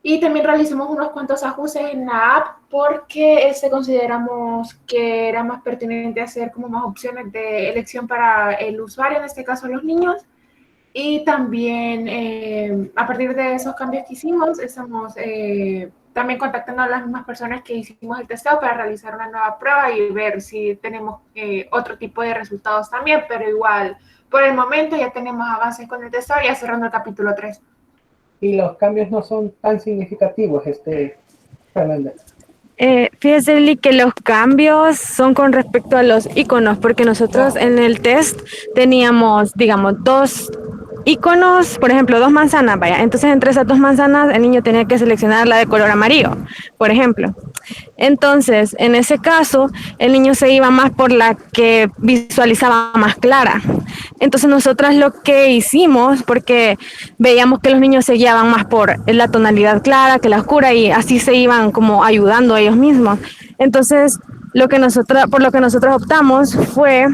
Y también realizamos unos cuantos ajustes en la app porque consideramos que era más pertinente hacer como más opciones de elección para el usuario, en este caso los niños. Y también a partir de esos cambios que hicimos, estamos también contactando a las mismas personas que hicimos el testeo para realizar una nueva prueba y ver si tenemos otro tipo de resultados también, pero igual, por el momento ya tenemos avances con el testeo, ya cerrando el capítulo 3. Y los cambios no son tan significativos, Fernanda. Fíjese, Lili, que los cambios son con respecto a los iconos, porque nosotros en el test teníamos, digamos, dos iconos, por ejemplo, dos manzanas, vaya. Entonces, entre esas dos manzanas, el niño tenía que seleccionar la de color amarillo, por ejemplo. Entonces, en ese caso, el niño se iba más por la que visualizaba más clara. Entonces, nosotras lo que hicimos, porque veíamos que los niños se guiaban más por la tonalidad clara que la oscura y así se iban como ayudando a ellos mismos. Entonces, por lo que nosotros optamos fue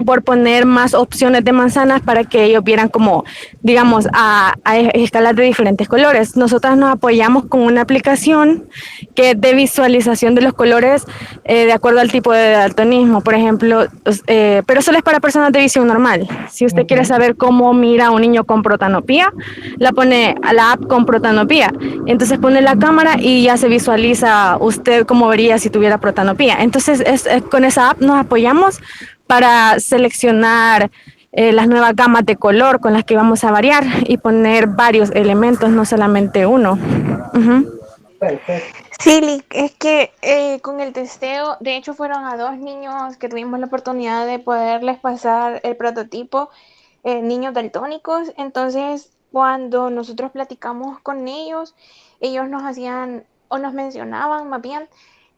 por poner más opciones de manzanas para que ellos vieran como, digamos, a escalas de diferentes colores. Nosotras nos apoyamos con una aplicación que es de visualización de los colores de acuerdo al tipo de daltonismo, por ejemplo, pero solo es para personas de visión normal. Si usted quiere saber cómo mira a un niño con protanopía, la pone a la app con protanopía. Entonces pone la cámara y ya se visualiza usted cómo vería si tuviera protanopía. Entonces con esa app nos apoyamos para seleccionar las nuevas gamas de color con las que vamos a variar y poner varios elementos, no solamente uno. Perfecto. Sí, Lick, es que con el testeo, de hecho fueron a dos niños que tuvimos la oportunidad de poderles pasar el prototipo, niños daltónicos. Entonces, cuando nosotros platicamos con ellos nos hacían o nos mencionaban más bien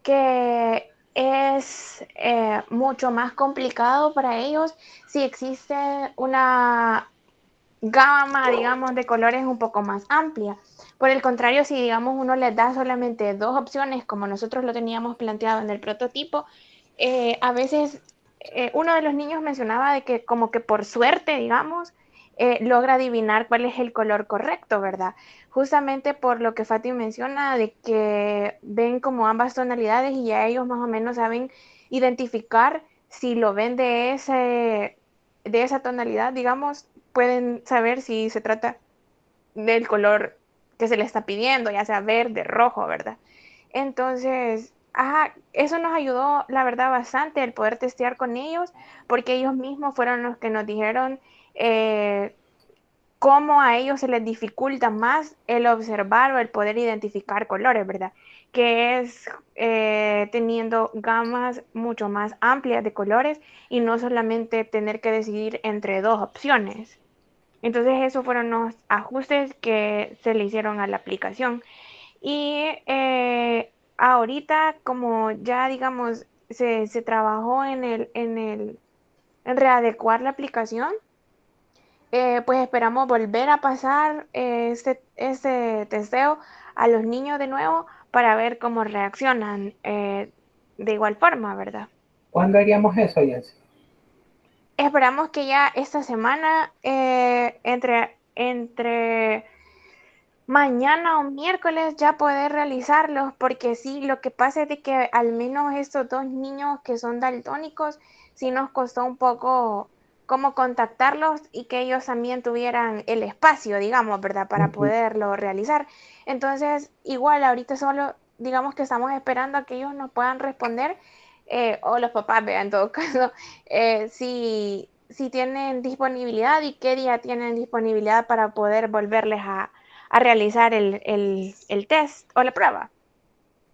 que es mucho más complicado para ellos si existe una gama, digamos, de colores un poco más amplia. Por el contrario, si, digamos, uno les da solamente dos opciones, como nosotros lo teníamos planteado en el prototipo, a veces uno de los niños mencionaba de que como que por suerte, digamos, logra adivinar cuál es el color correcto, ¿verdad? Justamente por lo que Fati menciona, de que ven como ambas tonalidades y ya ellos más o menos saben identificar si lo ven de esa tonalidad, digamos, pueden saber si se trata del color que se le está pidiendo, ya sea verde, rojo, ¿verdad? Entonces, eso nos ayudó, la verdad, bastante el poder testear con ellos, porque ellos mismos fueron los que nos dijeron cómo a ellos se les dificulta más el observar o el poder identificar colores, ¿verdad? Que es teniendo gamas mucho más amplias de colores y no solamente tener que decidir entre dos opciones. Entonces esos fueron los ajustes que se le hicieron a la aplicación. Y ahorita, como ya digamos, se trabajó en readecuar la aplicación, pues esperamos volver a pasar este testeo a los niños de nuevo para ver cómo reaccionan de igual forma, ¿verdad? ¿Cuándo haríamos eso, Yancy? Esperamos que ya esta semana, entre mañana o miércoles, ya poder realizarlos, porque sí, lo que pasa es de que al menos estos dos niños que son daltónicos, sí nos costó un poco cómo contactarlos y que ellos también tuvieran el espacio, digamos, ¿verdad? Para poderlo realizar. Entonces, igual ahorita solo, digamos que estamos esperando a que ellos nos puedan responder, o los papás, vean, en todo caso, si tienen disponibilidad y qué día tienen disponibilidad para poder volverles a realizar el test o la prueba.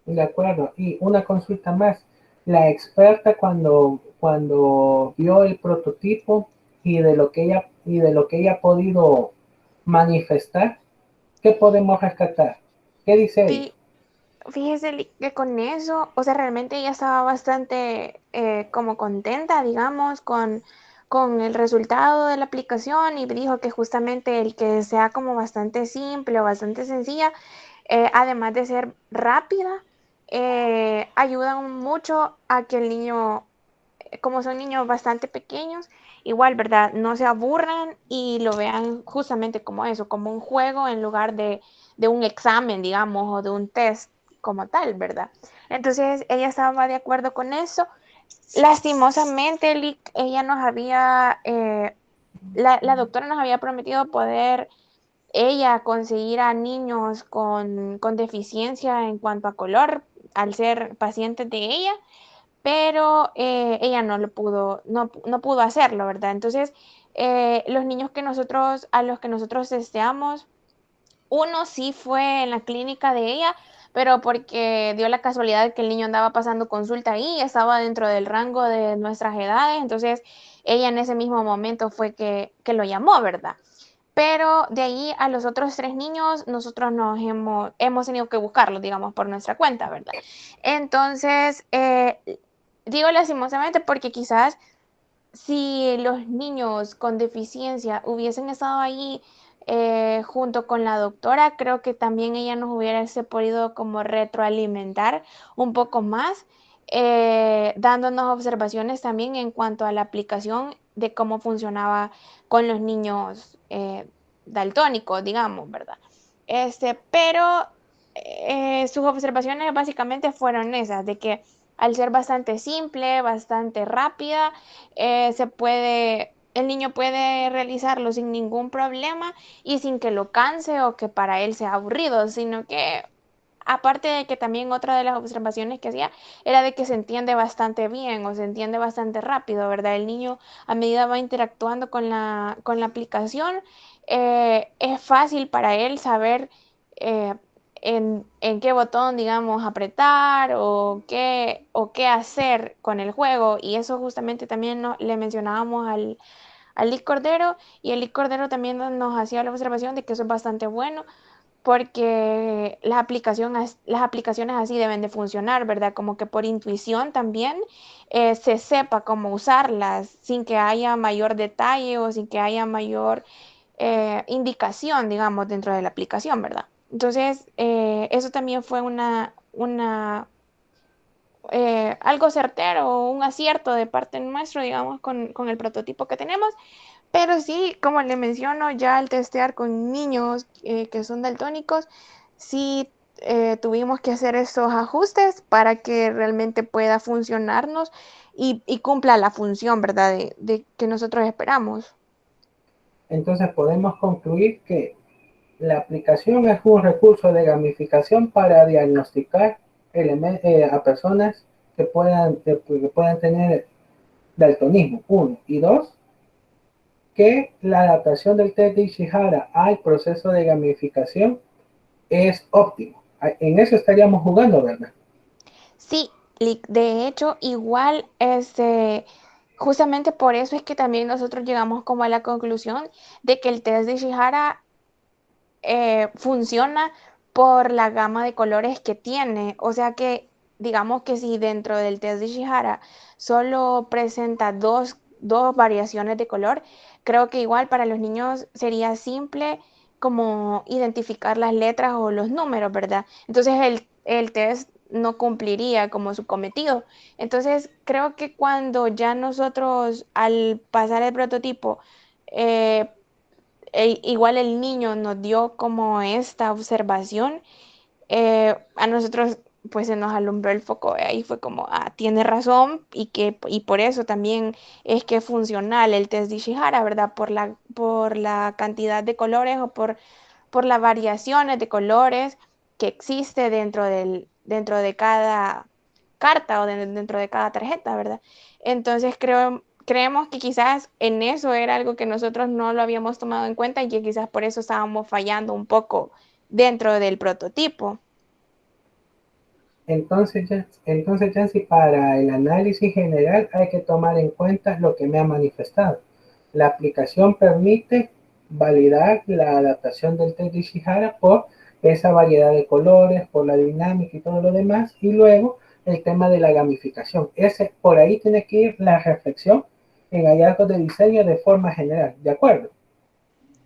De acuerdo. Y una consulta más. La experta cuando vio el prototipo y de lo que ella ha podido manifestar, ¿qué podemos rescatar? ¿Qué dice ella? Fíjese que con eso, o sea, realmente ella estaba bastante como contenta, digamos, con el resultado de la aplicación, y dijo que justamente el que sea como bastante simple o bastante sencilla, además de ser rápida, ayuda mucho a que el niño, como son niños bastante pequeños, igual, ¿verdad? No se aburran y lo vean justamente como eso, como un juego en lugar de un examen, digamos, o de un test como tal, ¿verdad? Entonces ella estaba de acuerdo con eso. Lastimosamente, ella nos había, la doctora nos había prometido poder ella conseguir a niños con deficiencia en cuanto a color, al ser pacientes de ella, pero ella no lo pudo, no pudo hacerlo, ¿verdad? Entonces, los niños a los que nosotros testeamos, uno sí fue en la clínica de ella, pero porque dio la casualidad que el niño andaba pasando consulta ahí, estaba dentro del rango de nuestras edades, entonces ella en ese mismo momento fue que lo llamó, ¿verdad? Pero de ahí a los otros tres niños, nosotros hemos tenido que buscarlos, digamos, por nuestra cuenta, ¿verdad? Entonces, digo lastimosamente porque quizás si los niños con deficiencia hubiesen estado ahí junto con la doctora, creo que también ella nos hubiese podido como retroalimentar un poco más, dándonos observaciones también en cuanto a la aplicación de cómo funcionaba con los niños daltónicos, digamos, ¿verdad? Pero sus observaciones básicamente fueron esas, de que al ser bastante simple, bastante rápida, el niño puede realizarlo sin ningún problema y sin que lo canse o que para él sea aburrido, sino que aparte de que también otra de las observaciones que hacía era de que se entiende bastante bien o se entiende bastante rápido, ¿verdad? El niño a medida va interactuando con la aplicación, es fácil para él saber eh, en qué botón, digamos, apretar o qué hacer con el juego. Y eso justamente también le mencionábamos al Lic Cordero, y el Lic Cordero también nos hacía la observación de que eso es bastante bueno porque las aplicaciones así deben de funcionar, ¿verdad? Como que por intuición también se sepa cómo usarlas sin que haya mayor detalle o sin que haya mayor indicación, digamos, dentro de la aplicación, ¿verdad? Entonces, eso también fue algo certero o un acierto de parte nuestro, digamos, con el prototipo que tenemos. Pero sí, como le menciono, ya al testear con niños que son daltónicos, sí tuvimos que hacer esos ajustes para que realmente pueda funcionarnos y cumpla la función, ¿verdad? De que nosotros esperamos. Entonces podemos concluir que la aplicación es un recurso de gamificación para diagnosticar a personas que puedan tener daltonismo, uno. Y dos, que la adaptación del test de Ishihara al proceso de gamificación es óptimo. En eso estaríamos jugando, ¿verdad? Sí, de hecho, igual justamente por eso es que también nosotros llegamos como a la conclusión de que el test de Ishihara funciona por la gama de colores que tiene. O sea que, digamos que si dentro del test de Ishihara solo presenta dos variaciones de color, creo que igual para los niños sería simple como identificar las letras o los números, ¿verdad? Entonces el test no cumpliría como su cometido. Entonces creo que cuando ya nosotros al pasar el prototipo, eh, igual el niño nos dio como esta observación, a nosotros pues se nos alumbró el foco, ahí fue como, tiene razón y por eso también es que es funcional el test de Ishihara, ¿verdad? Por la cantidad de colores o por las variaciones de colores que existe dentro de cada carta o dentro de cada tarjeta, ¿verdad? Entonces creemos que quizás en eso era algo que nosotros no lo habíamos tomado en cuenta y que quizás por eso estábamos fallando un poco dentro del prototipo. Entonces, Yancy, para el análisis general hay que tomar en cuenta lo que me ha manifestado. La aplicación permite validar la adaptación del test de Ishihara por esa variedad de colores, por la dinámica y todo lo demás, y luego el tema de la gamificación. Por ahí tiene que ir la reflexión en hallazgos de diseño de forma general, ¿de acuerdo?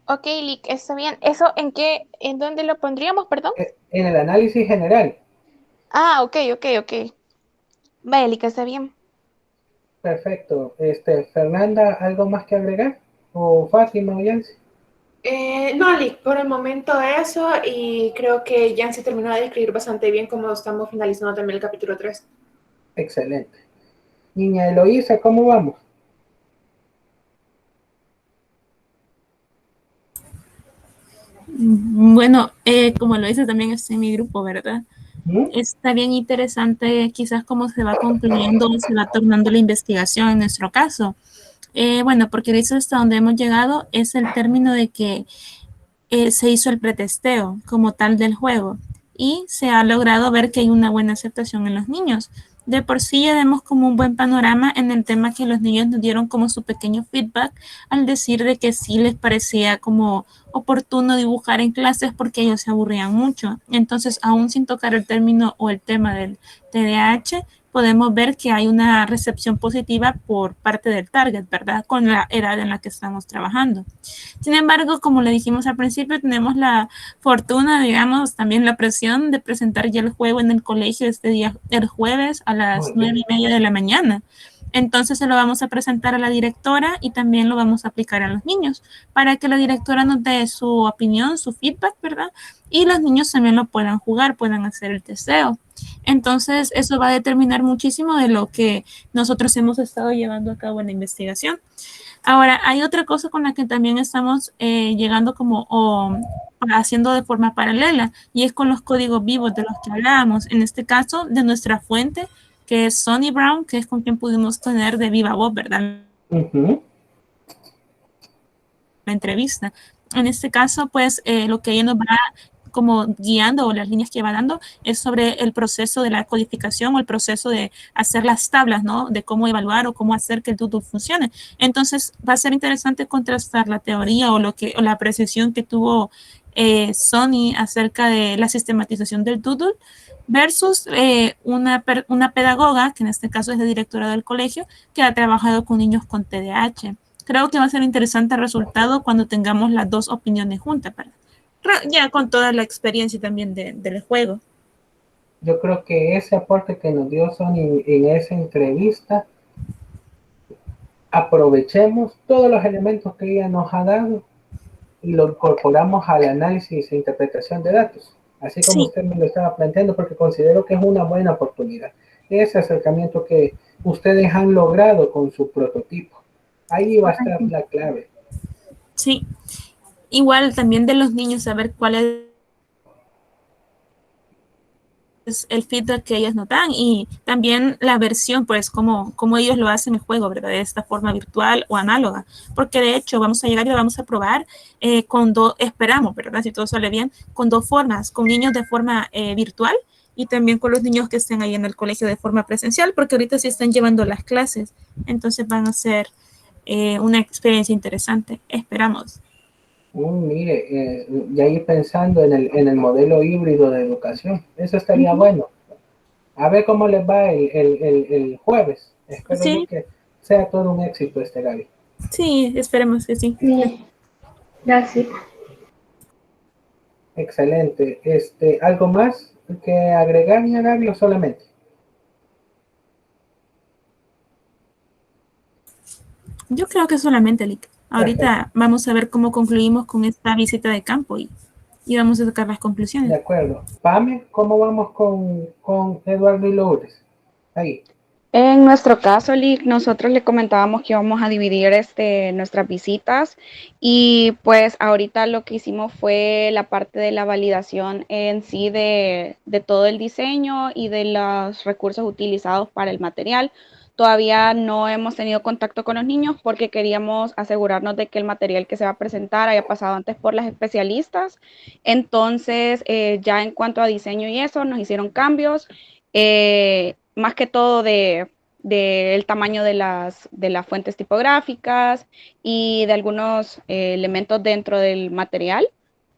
Ok, Lick, está bien. ¿Eso en dónde lo pondríamos, perdón? En el análisis general. Ok. Vale, Lick, está bien. Perfecto. Fernanda, ¿algo más que agregar? ¿O Fátima o Yancy? No, Lick, por el momento eso, y creo que ya se terminó de describir bastante bien cómo estamos finalizando también el capítulo 3. Excelente. Niña Eloísa, ¿cómo vamos? Bueno, como lo dice también está en mi grupo, ¿verdad? ¿Mm? Está bien interesante quizás cómo se va concluyendo, se va tornando la investigación en nuestro caso. Bueno, porque eso hasta donde hemos llegado es el término de que se hizo el pretesteo como tal del juego y se ha logrado ver que hay una buena aceptación en los niños. De por sí ya vemos como un buen panorama en el tema que los niños nos dieron como su pequeño feedback al decir de que sí les parecía como oportuno dibujar en clases porque ellos se aburrían mucho. Entonces, aún sin tocar el término o el tema del TDAH, podemos ver que hay una recepción positiva por parte del target, ¿verdad? Con la edad en la que estamos trabajando. Sin embargo, como le dijimos al principio, tenemos la fortuna, digamos, también la presión de presentar ya el juego en el colegio este día, el jueves a las 9:30 de la mañana. Entonces se lo vamos a presentar a la directora y también lo vamos a aplicar a los niños para que la directora nos dé su opinión, su feedback, ¿verdad? Y los niños también lo puedan jugar, puedan hacer el testeo. Entonces eso va a determinar muchísimo de lo que nosotros hemos estado llevando a cabo en la investigación. Ahora, hay otra cosa con la que también estamos llegando como haciendo de forma paralela y es con los códigos vivos de los que hablábamos, en este caso de nuestra fuente, que es Sonny Brown, que es con quien pudimos tener de viva voz, ¿verdad? La entrevista. En este caso, pues lo que ella nos va como guiando o las líneas que va dando es sobre el proceso de la codificación o el proceso de hacer las tablas, ¿no? De cómo evaluar o cómo hacer que el Doodle funcione. Entonces va a ser interesante contrastar la teoría o la precisión que tuvo Sonny acerca de la sistematización del Doodle versus una pedagoga, que en este caso es la directora del colegio, que ha trabajado con niños con TDAH. Creo que va a ser interesante el resultado cuando tengamos las dos opiniones juntas, ¿verdad? Ya con toda la experiencia también del juego. Yo creo que ese aporte que nos dio Sony en esa entrevista, aprovechemos todos los elementos que ella nos ha dado y lo incorporamos al análisis e interpretación de datos, así como usted me lo estaba planteando, porque considero que es una buena oportunidad. Ese acercamiento que ustedes han logrado con su prototipo, ahí va a estar la clave. Sí. Igual también de los niños, saber cuál es el feedback que ellos nos dan y también la versión, pues, cómo ellos lo hacen en el juego, ¿verdad? De esta forma virtual o análoga. Porque de hecho vamos a llegar y lo vamos a probar esperamos, ¿verdad? Si todo sale bien, con dos formas, con niños de forma virtual y también con los niños que estén ahí en el colegio de forma presencial, porque ahorita sí están llevando las clases, entonces van a ser una experiencia interesante, esperamos. Mire, ya ir pensando en el modelo híbrido de educación, eso estaría bueno. A ver cómo les va el jueves. Espero yo Sí, que sea todo un éxito este Gaby. sí, esperemos que sí. Sí, gracias. Excelente. ¿Algo más que agregar, mi Gaby, o solamente? Yo creo que solamente, Lick. Perfecto. Ahorita vamos a ver cómo concluimos con esta visita de campo y vamos a sacar las De conclusiones. acuerdo. Pame, ¿cómo vamos con Eduardo y Lourdes? Ahí. En nuestro caso, Lick, nosotros le comentábamos que íbamos a dividir nuestras visitas y pues ahorita lo que hicimos fue la parte de la validación en sí de todo el diseño y de los recursos utilizados para el material. Todavía no hemos tenido contacto con los niños porque queríamos asegurarnos de que el material que se va a presentar haya pasado antes por las especialistas. Entonces, ya en cuanto a diseño y eso, nos hicieron cambios. Más que todo del tamaño de las fuentes tipográficas y de algunos elementos dentro del material,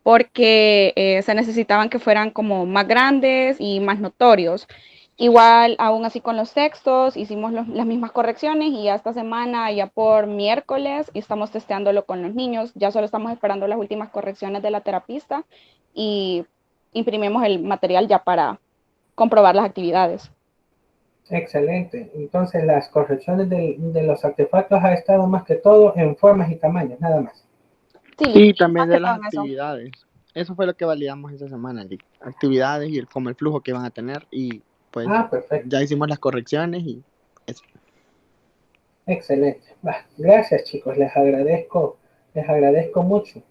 porque se necesitaban que fueran como más grandes y más notorios. Igual, aún así con los textos, hicimos las mismas correcciones y ya esta semana, ya por miércoles, estamos testeándolo con los niños. Ya solo estamos esperando las últimas correcciones de la terapista y imprimimos el material ya para comprobar las actividades. Excelente. Entonces, las correcciones de los artefactos ha estado más que todo en formas y tamaños, nada más. Sí, Y también más que de todo las en eso. actividades. Eso fue lo que validamos esta semana, Lick. Actividades y como el flujo que van a tener. Y pues Perfecto. ya hicimos las correcciones y eso. Excelente. Gracias, chicos. Les agradezco mucho.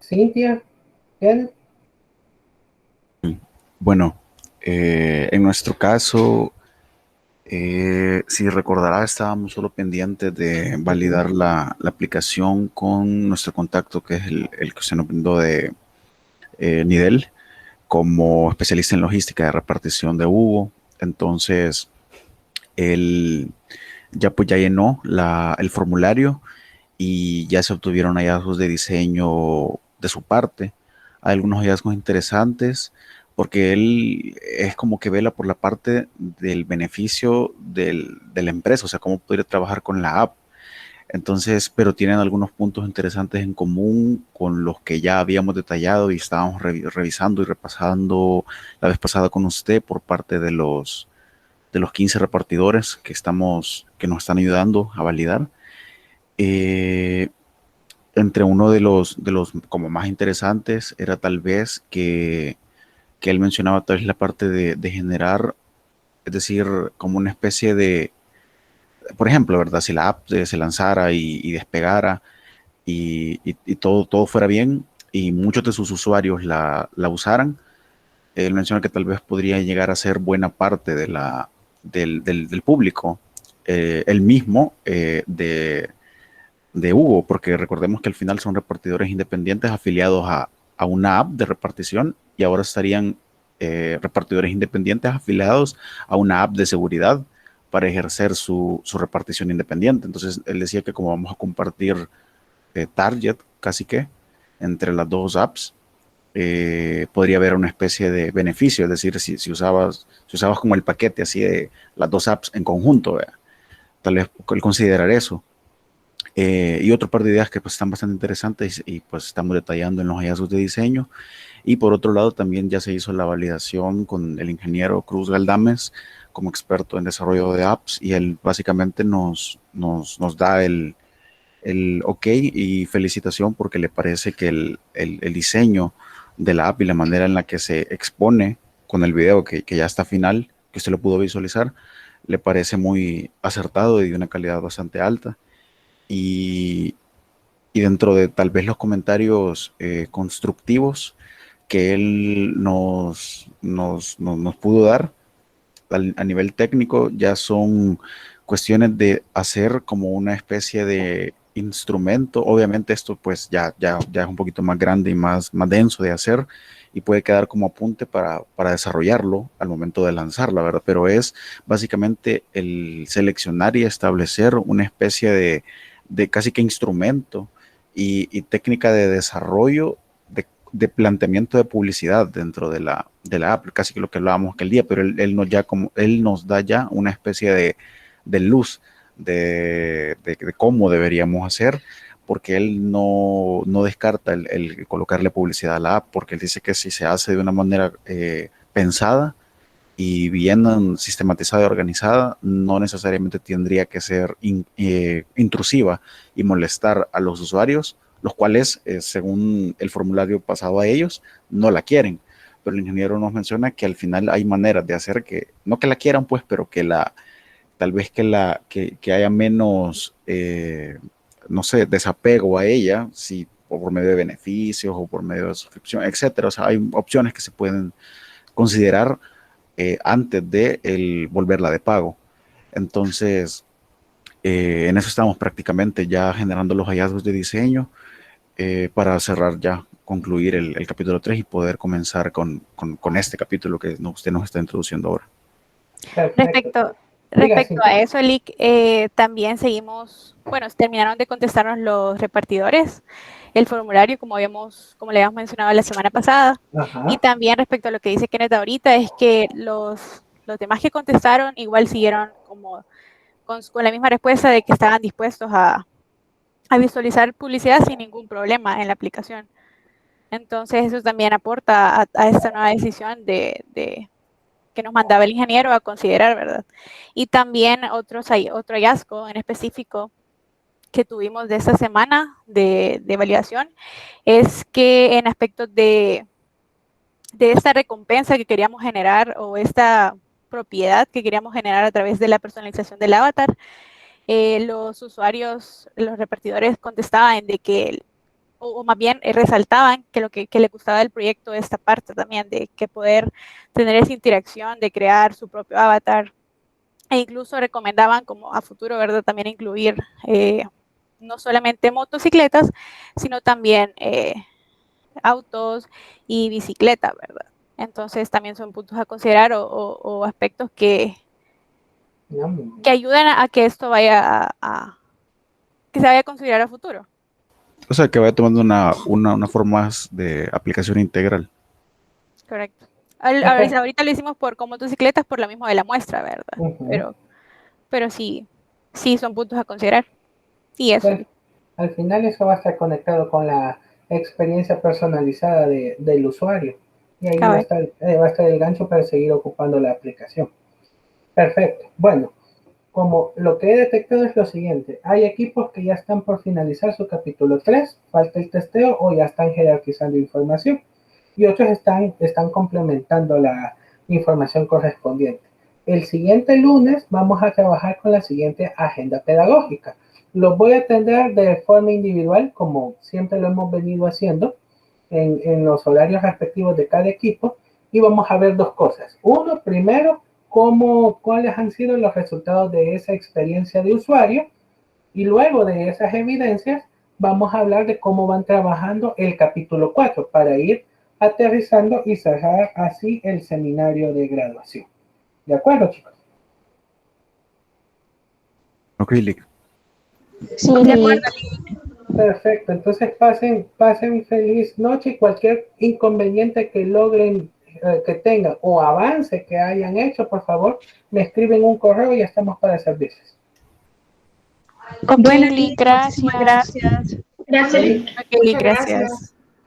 Cintia, ¿quién? Bueno, en nuestro caso, si recordará, estábamos solo pendientes de validar la aplicación con nuestro contacto, que es el que se nos brindó de Nidel, como especialista en logística de repartición de Hugo. Entonces, él ya llenó el formulario y ya se obtuvieron hallazgos de diseño de su parte. Hay algunos hallazgos interesantes porque él es como que vela por la parte del beneficio de la empresa, o sea, cómo poder trabajar con la app. Entonces, pero tienen algunos puntos interesantes en común con los que ya habíamos detallado y estábamos revisando y repasando la vez pasada con usted por parte de los 15 repartidores que nos están ayudando a validar. Eh, Entre uno de los como más interesantes era tal vez que él mencionaba tal vez la parte de generar, es decir, como una especie de, por ejemplo, ¿verdad? Si la app se lanzara y despegara y todo fuera bien y muchos de sus usuarios la usaran, él menciona que tal vez podría llegar a ser buena parte del público, el mismo de Hugo, porque recordemos que al final son repartidores independientes afiliados a una app de repartición y ahora estarían repartidores independientes afiliados a una app de seguridad para ejercer su repartición independiente. Entonces él decía que como vamos a compartir target casi que entre las dos apps, podría haber una especie de beneficio, es decir, si usabas como el paquete así de las dos apps en conjunto, ¿verdad? Tal vez él considerar eso. Y otro par de ideas que pues están bastante interesantes y pues estamos detallando en los hallazgos de diseño. Y por otro lado también ya se hizo la validación con el ingeniero Cruz Galdames como experto en desarrollo de apps y él básicamente nos da el ok y felicitación porque le parece que el diseño de la app y la manera en la que se expone con el video que ya está final, que usted lo pudo visualizar, le parece muy acertado y de una calidad bastante alta. Y, y dentro de tal vez los comentarios constructivos que él nos pudo dar a nivel técnico, ya son cuestiones de hacer como una especie instrumento. Obviamente esto pues ya es un poquito más grande y más denso de hacer y puede quedar como apunte para desarrollarlo al momento de lanzarla, ¿verdad? Pero es básicamente el seleccionar y establecer una especie de casi que instrumento y técnica de desarrollo de planteamiento de publicidad dentro de la app, casi que lo que hablábamos aquel día, pero él nos da ya una especie de luz de cómo deberíamos hacer, porque él no descarta el colocarle publicidad a la app, porque él dice que si se hace de una manera pensada y bien sistematizada y organizada, no necesariamente tendría que ser intrusiva y molestar a los usuarios, los cuales, según el formulario pasado a ellos, no la quieren. Pero el ingeniero nos menciona que al final hay maneras de hacer que, no que la quieran, pues, pero que tal vez que haya menos, no sé, desapego a ella, si por medio de beneficios o por medio de suscripción, etcétera. O sea, hay opciones que se pueden considerar antes de volverla de pago. Entonces, en eso estamos prácticamente ya generando los hallazgos de diseño para cerrar ya, concluir el capítulo 3 y poder comenzar con este capítulo que usted nos está introduciendo ahora. Respecto a eso, Lick, también seguimos, bueno, terminaron de contestarnos los repartidores, el formulario, como le habíamos mencionado la semana pasada. Ajá. Y también respecto a lo que dice Kenneth ahorita, es que los demás que contestaron igual siguieron como con la misma respuesta de que estaban dispuestos a visualizar publicidad sin ningún problema en la aplicación. Entonces eso también aporta a esta nueva decisión de que nos mandaba el ingeniero a considerar, ¿verdad? Y también otro hallazgo en específico que tuvimos de esta semana de validación es que en aspectos de esta recompensa que queríamos generar o esta propiedad que queríamos generar a través de la personalización del avatar, los usuarios, los repartidores contestaban de que, o más bien resaltaban que lo que le gustaba del proyecto esta parte también, de que poder tener esa interacción, de crear su propio avatar, e incluso recomendaban como a futuro, ¿verdad? También incluir no solamente motocicletas, sino también autos y bicicletas, ¿verdad? Entonces también son puntos a considerar o aspectos que ayudan a que esto vaya que se vaya a considerar a futuro. O sea, que vaya tomando una forma más de aplicación integral. Correcto. Ahorita lo hicimos con motocicletas por lo mismo de la muestra, ¿verdad? Uh-huh. Pero sí son puntos a considerar. Y eso. Bueno, al final eso va a estar conectado con la experiencia personalizada del usuario. Y ahí va a estar el gancho para seguir ocupando la aplicación. Perfecto. Bueno, como lo que he detectado es lo siguiente. Hay equipos que ya están por finalizar su capítulo 3, falta el testeo o ya están jerarquizando información. Y otros están complementando la información correspondiente. El siguiente lunes vamos a trabajar con la siguiente agenda pedagógica. Los voy a atender de forma individual, como siempre lo hemos venido haciendo, en los horarios respectivos de cada equipo, y vamos a ver dos cosas. Uno, primero, cuáles han sido los resultados de esa experiencia de usuario, y luego de esas evidencias vamos a hablar de cómo van trabajando el capítulo 4 para ir aterrizando y cerrar así el seminario de graduación. ¿De acuerdo, chicos? Ok, Lick. Sí, de acuerdo. Perfecto, entonces pasen feliz noche y cualquier inconveniente que logren, que tengan o avance que hayan hecho, por favor, me escriben un correo y estamos para servirles. Bueno, Lick, gracias. Gracias, Lick. Okay, gracias.